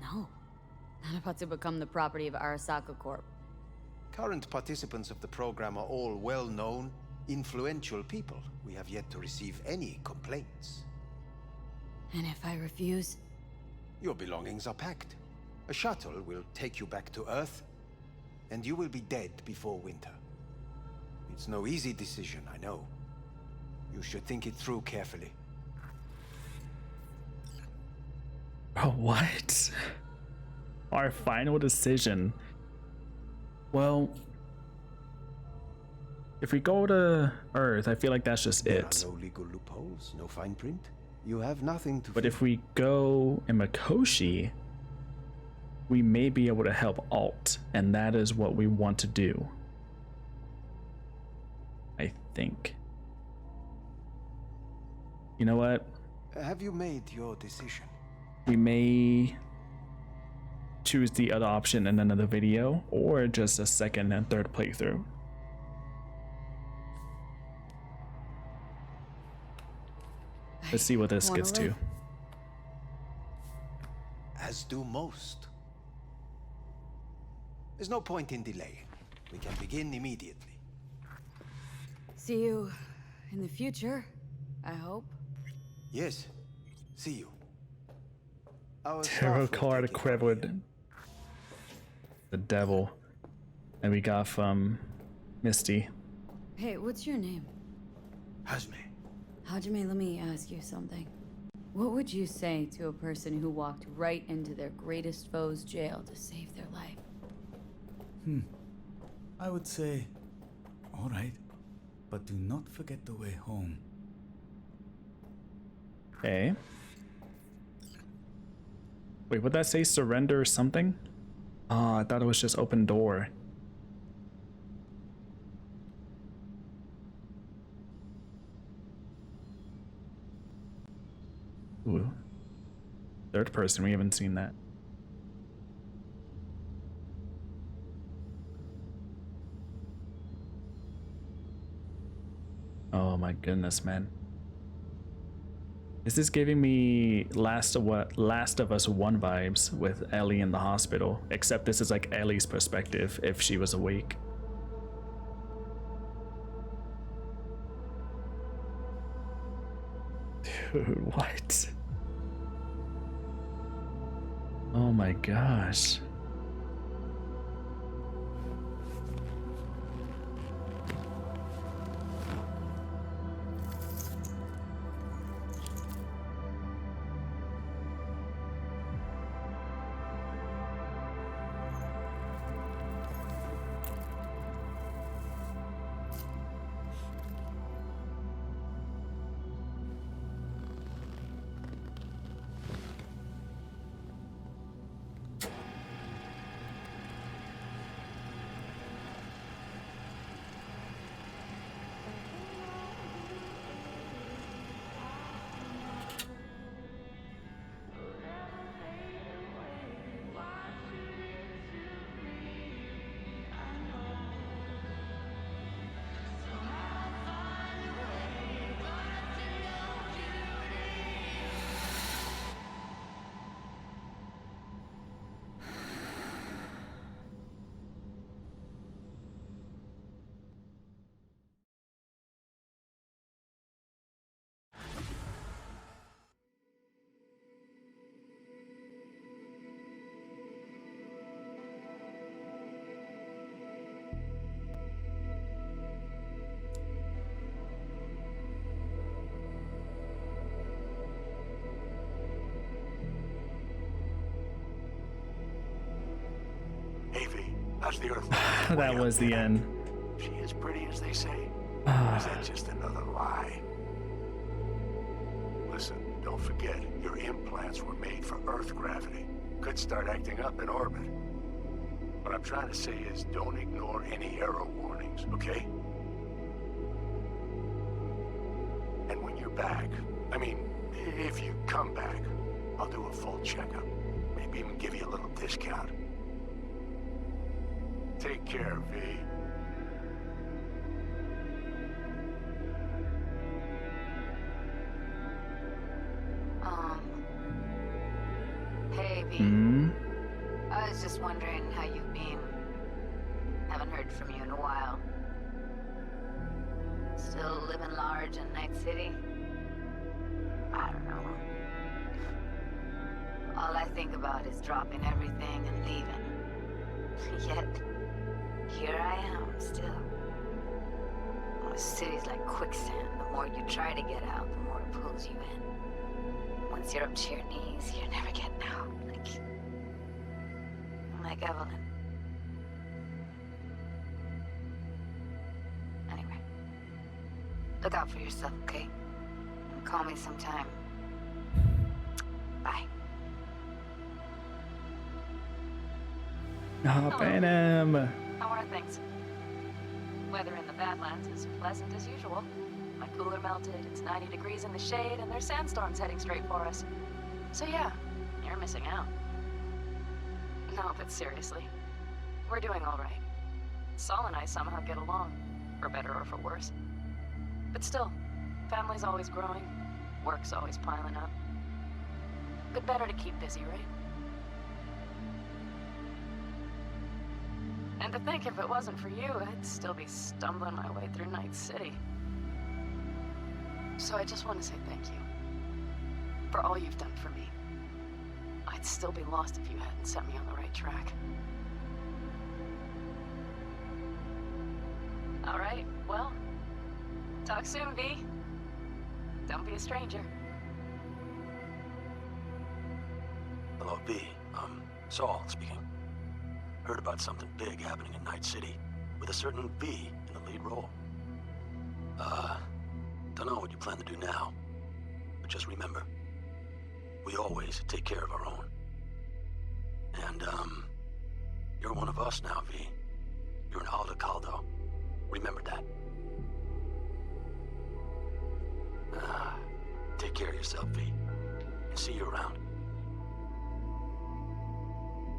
No. Not about to become the property of Arasaka Corp. Current participants of the program are all well-known, influential people. We have yet to receive any complaints. And if I refuse? Your belongings are packed. A shuttle will take you back to Earth, and you will be dead before winter. It's no easy decision, I know. You should think it through carefully. Oh, what? Our final decision. Well, if we go to Earth, I feel like that's just it. There are no legal loopholes, no fine print. You have nothing to. But if we go in Mikoshi, we may be able to help Alt, and that is what we want to do. I think. You know what? Have you made your decision? We may choose the other option in another video, or just a second and third playthrough. Let's see what this gets to. As do most. There's no point in delay. We can begin immediately. See you in the future, I hope. Yes. See you. Our Tarot staff will card take it equipped with the devil. And we got from Misty. Hey, what's your name? Hajime. Hajime, let me ask you something. What would you say to a person who walked right into their greatest foe's jail to save their life? I would say, all right, but do not forget the way home. Okay. Wait, would that say surrender or something? Oh, I thought it was just open door. Ooh. Third person, we haven't seen that. Oh my goodness, man. Is this giving me Last of Us 1 vibes with Ellie in the hospital? Except this is like Ellie's perspective if she was awake. Dude, what? Oh my gosh. How's the Earth? That was the end. She as pretty as they say? Or is that just another lie? Listen, don't forget, your implants were made for Earth gravity. Could start acting up in orbit. What I'm trying to say is don't ignore any error warnings, okay? And when you're back, I mean, if you come back, I'll do a full checkup. Maybe even give you a little discount. Take care, V. Hey, V. Hmm? I was just wondering how you've been. Haven't heard from you in a while. Still living large in Night City? I don't know. All I think about is dropping everything and leaving. Yet, here I am, still. The city's like quicksand. The more you try to get out, the more it pulls you in. Once you're up to your knees, you're never getting out. Like Evelyn. Anyway. Look out for yourself, okay? And call me sometime. Bye. Oh, Phantom. How are things? Weather in the Badlands is pleasant as usual. My cooler melted, it's 90 degrees in the shade, and there's sandstorms heading straight for us. So yeah, you're missing out. No, but seriously, we're doing all right. Saul and I somehow get along, for better or for worse. But still, family's always growing, work's always piling up. But better to keep busy, right? And to think if it wasn't for you, I'd still be stumbling my way through Night City. So I just want to say thank you. For all you've done for me. I'd still be lost if you hadn't set me on the right track. All right, well, talk soon, V. Don't be a stranger. Hello, V. Saul speaking. Heard about something big happening in Night City, with a certain V in the lead role. Don't know what you plan to do now, but just remember, we always take care of our own. And, you're one of us now, V. You're an Alda Caldo. Remember that. Take care of yourself, V. And see you around.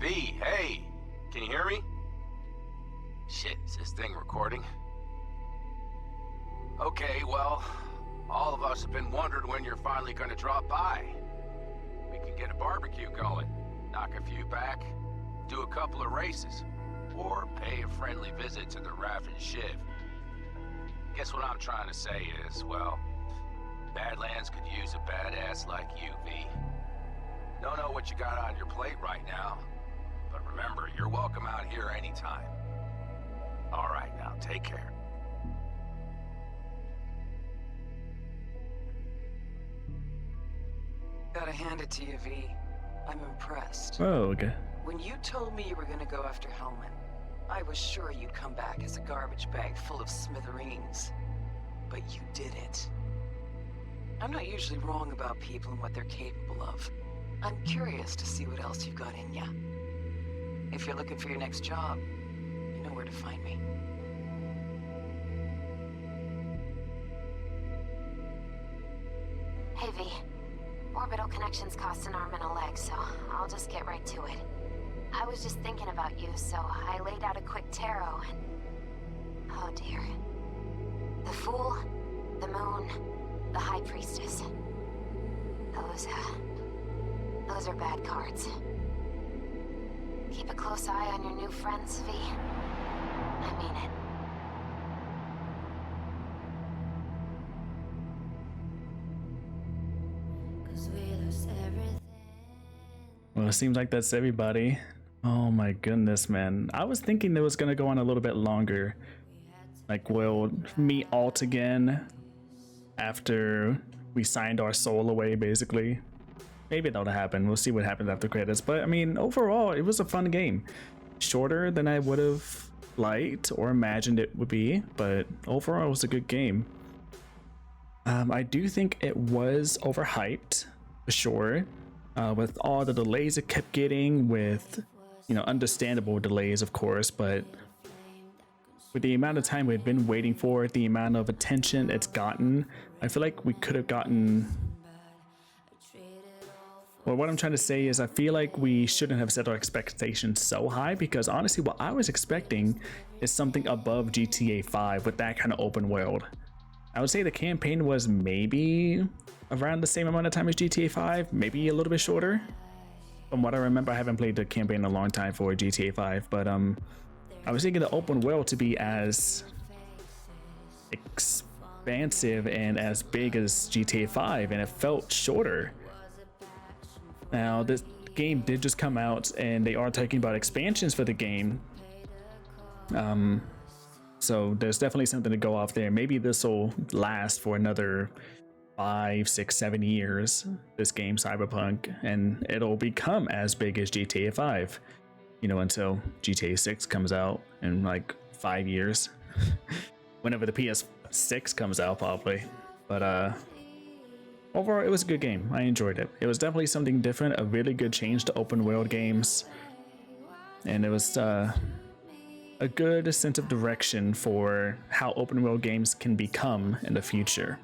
V, hey! Can you hear me? Shit, is this thing recording? Okay, well, all of us have been wondering when you're finally gonna drop by. We can get a barbecue going, knock a few back, do a couple of races, or pay a friendly visit to the Raven Shiv. Guess what I'm trying to say is, well, Badlands could use a badass like you, V. Don't know what you got on your plate right now, but remember, you're welcome out here anytime. All right, now, take care. Gotta hand it to you, V. I'm impressed. Oh, okay. When you told me you were gonna go after Hellman, I was sure you'd come back as a garbage bag full of smithereens. But you did it. I'm not usually wrong about people and what they're capable of. I'm curious to see what else you've got in ya. If you're looking for your next job, you know where to find me. Hey, V. Orbital connections cost an arm and a leg, so I'll just get right to it. I was just thinking about you, so I laid out a quick tarot and... oh dear. The Fool, the Moon, the High Priestess. Those are bad cards. Keep a close eye on your new friends, V. I mean it. Well, it seems like that's everybody. Oh my goodness, man. I was thinking it was gonna go on a little bit longer. Like, we'll meet Alt again after we signed our soul away, basically. Maybe that'll happen. We'll see what happens after credits. But I mean, overall, it was a fun game. shorter than I would have liked or imagined it would be, but overall it was a good game. I do think it was overhyped for sure, with all the delays it kept getting, with, you know, understandable delays of course, but with the amount of time we'd been waiting for it, the amount of attention it's gotten, I feel like we could have gotten, well, what I'm trying to say is I feel like we shouldn't have set our expectations so high, because honestly what I was expecting is something above GTA 5 with that kind of open world. I would say the campaign was maybe around the same amount of time as GTA 5, maybe a little bit shorter. From what I remember, I haven't played the campaign in a long time for GTA 5, but I was thinking the open world to be as expansive and as big as GTA 5, and it felt shorter. Now, this game did just come out, and they are talking about expansions for the game. So there's definitely something to go off there. Maybe this will last for another 5, 6, 7 years, this game, Cyberpunk, and it'll become as big as GTA 5. You know, until GTA 6 comes out in like 5 years. Whenever the PS6 comes out, probably. But overall, it was a good game. I enjoyed it. It was definitely something different, a really good change to open world games. And it was a good sense of direction for how open world games can become in the future.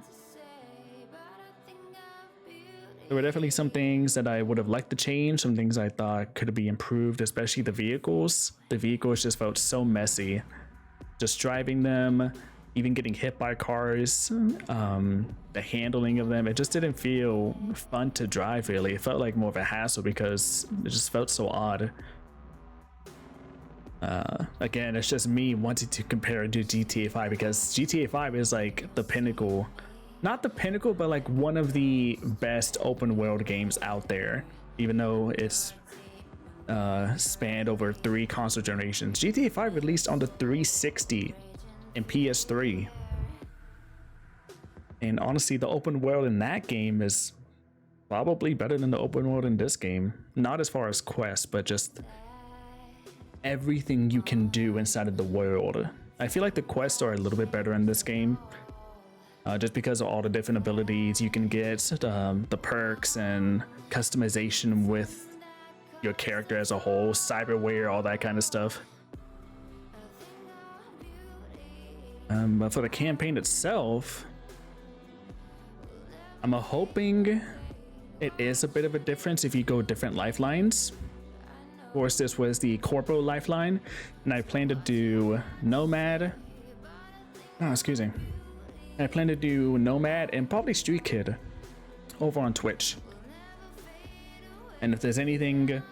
There were definitely some things that I would have liked to change, some things I thought could be improved, especially the vehicles. The vehicles just felt so messy. Just driving them, even getting hit by cars, the handling of them, it just didn't feel fun to drive really. It felt like more of a hassle because it just felt so odd. Again, it's just me wanting to compare it to GTA 5 because GTA 5 is like the pinnacle. Not the pinnacle, but like one of the best open world games out there, even though it's spanned over 3 console generations. GTA 5 released on the 360 and PS3. And honestly, the open world in that game is probably better than the open world in this game. Not as far as quests, but just everything you can do inside of the world. I feel like the quests are a little bit better in this game. Just because of all the different abilities you can get, the perks and customization with your character as a whole, cyberware, all that kind of stuff. But for the campaign itself, I'm hoping it is a bit of a difference if you go different lifelines. Of course, this was the Corpo lifeline, and I plan to do Nomad. Oh, excuse me. I plan to do Nomad and probably Street Kid over on Twitch. And if there's anything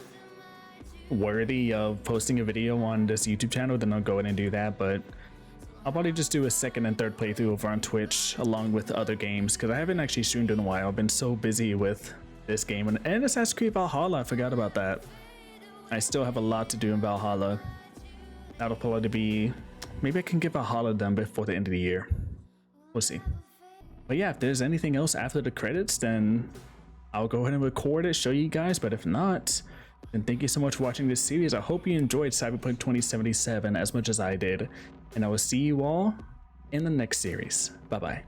worthy of posting a video on this YouTube channel, then I'll go ahead and do that. But I'll probably just do a second and third playthrough over on Twitch along with other games, because I haven't actually streamed in a while. I've been so busy with this game and Assassin's Creed Valhalla. I forgot about that. I still have a lot to do in Valhalla. That'll probably be, maybe I can get Valhalla done before the end of the year. We'll see. But yeah, if there's anything else after the credits, then I'll go ahead and record it, show you guys. But if not, then thank you so much for watching this series. I hope you enjoyed Cyberpunk 2077 as much as I did. And I will see you all in the next series. Bye-bye.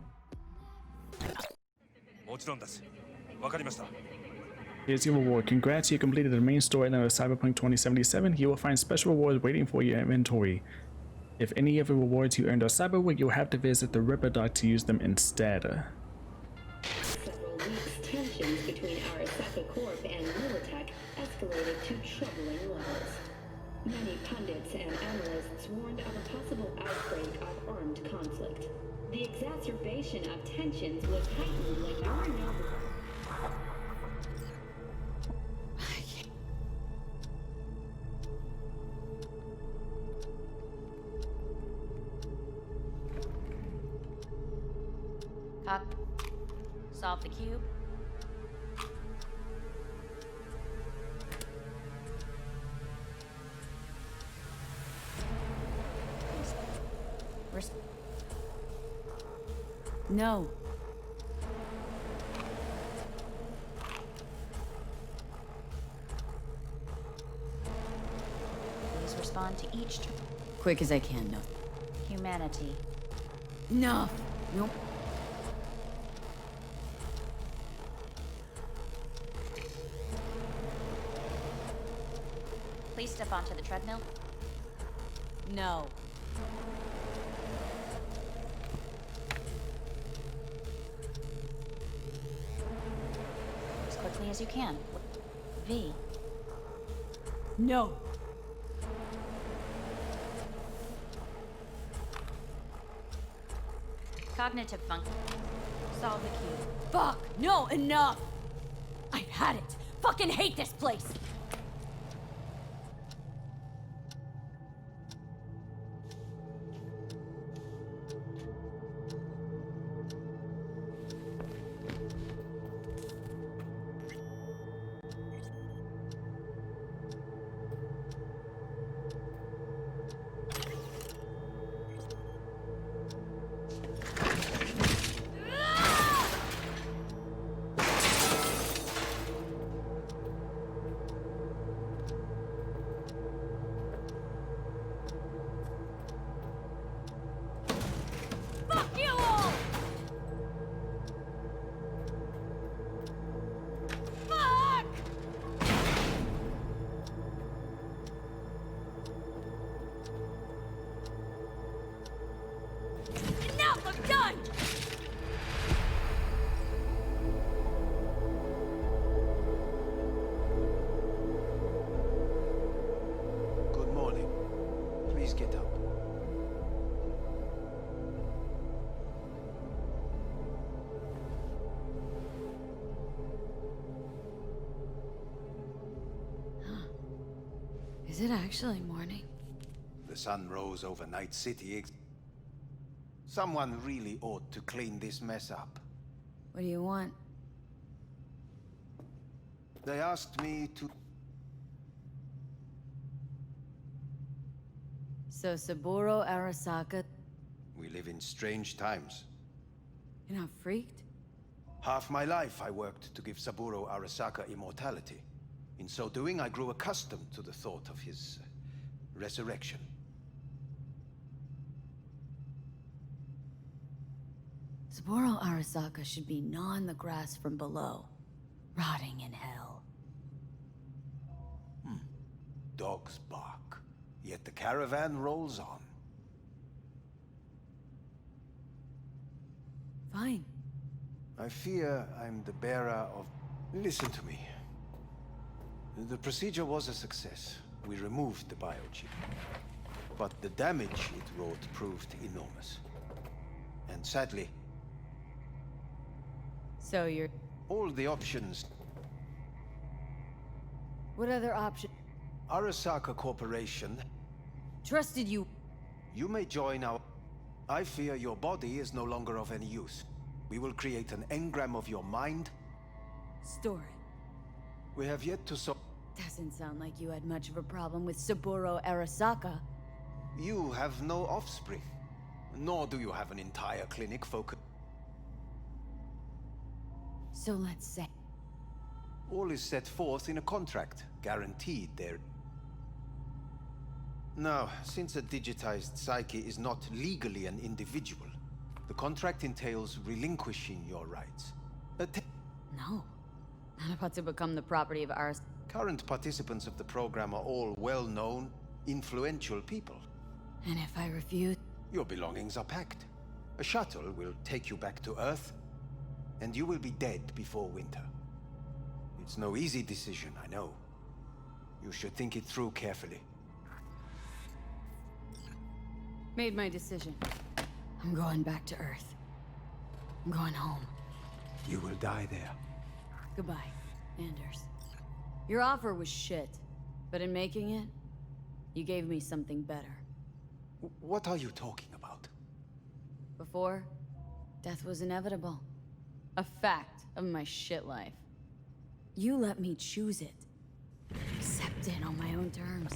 Here's your reward. Congrats, you completed the main storyline of Cyberpunk 2077. You will find special rewards waiting for your inventory. If any of the rewards you earned are Cyberpunk, you'll have to visit the Ripper Dock to use them instead. Several weeks, tensions between Arasaka Corp and Militech escalated to troubling levels. Many pundits and analysts warned of a possible outbreak of armed conflict. The exacerbation of tensions was heightened like never before. Solve the cube. No. Please respond to each Quick as I can, no. humanity. No. Nope. Please step onto the treadmill. No. As quickly as you can. V. No. Cognitive function. Solve the cube. Fuck! No, enough! I've had it. Fucking hate this place! Fuck you all! Fuck! Enough! I'm done! Good morning. Please get up. Is it actually morning? The sun rose over Night City. Someone really ought to clean this mess up. What do you want? They asked me to... So Saburo Arasaka, We live in strange times. you're not freaked? Half my life I worked to give Saburo Arasaka immortality. In so doing, I grew accustomed to the thought of his resurrection. Saburo Arasaka should be gnawing the grass from below, rotting in hell. Dogs bark, yet the caravan rolls on. Fine. I fear I'm the bearer of... Listen to me. The procedure was a success. We removed the biochip. But the damage it wrought proved enormous. And sadly, So you're... all the options... What other option? Arasaka Corporation... Trusted you. You may join our... I fear your body is no longer of any use. We will create an engram of your mind. Store it. We have yet to Doesn't sound like you had much of a problem with Saburo Arasaka. You have no offspring. Nor do you have an entire clinic focused... So let's say... All is set forth in a contract, guaranteed there. Now, since a digitized psyche is not legally an individual, the contract entails relinquishing your rights. No. Not about to become the property of ours. Current participants of the program are all well-known, influential people. And if I refuse... Your belongings are packed. A shuttle will take you back to Earth, and you will be dead before winter. It's no easy decision, I know. You should think it through carefully. Made my decision. I'm going back to Earth. I'm going home. You will die there. Goodbye, Anders. Your offer was shit, but in making it, you gave me something better. What are you talking about? Before, death was inevitable. A fact of my shit life. You let me choose it. Accept it on my own terms.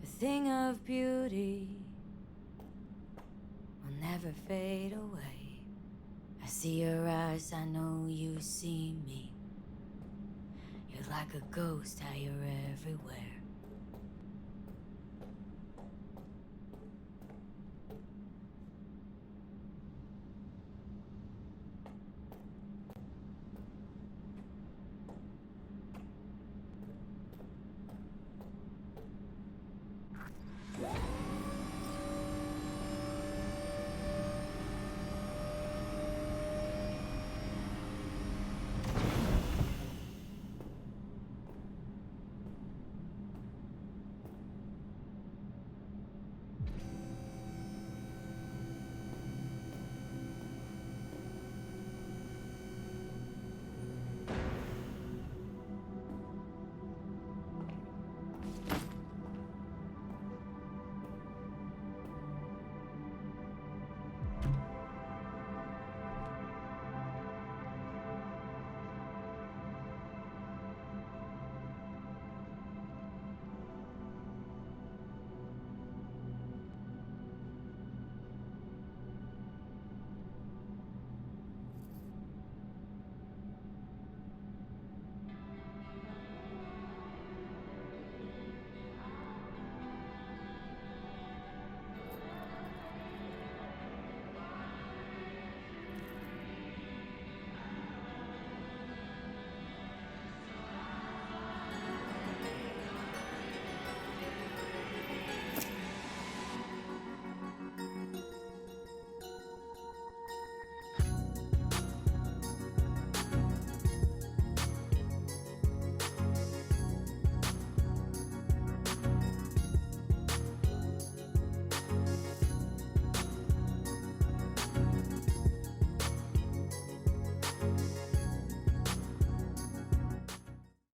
A thing of beauty will never fade away. I see your eyes, I know you see me. You're like a ghost, how you're everywhere.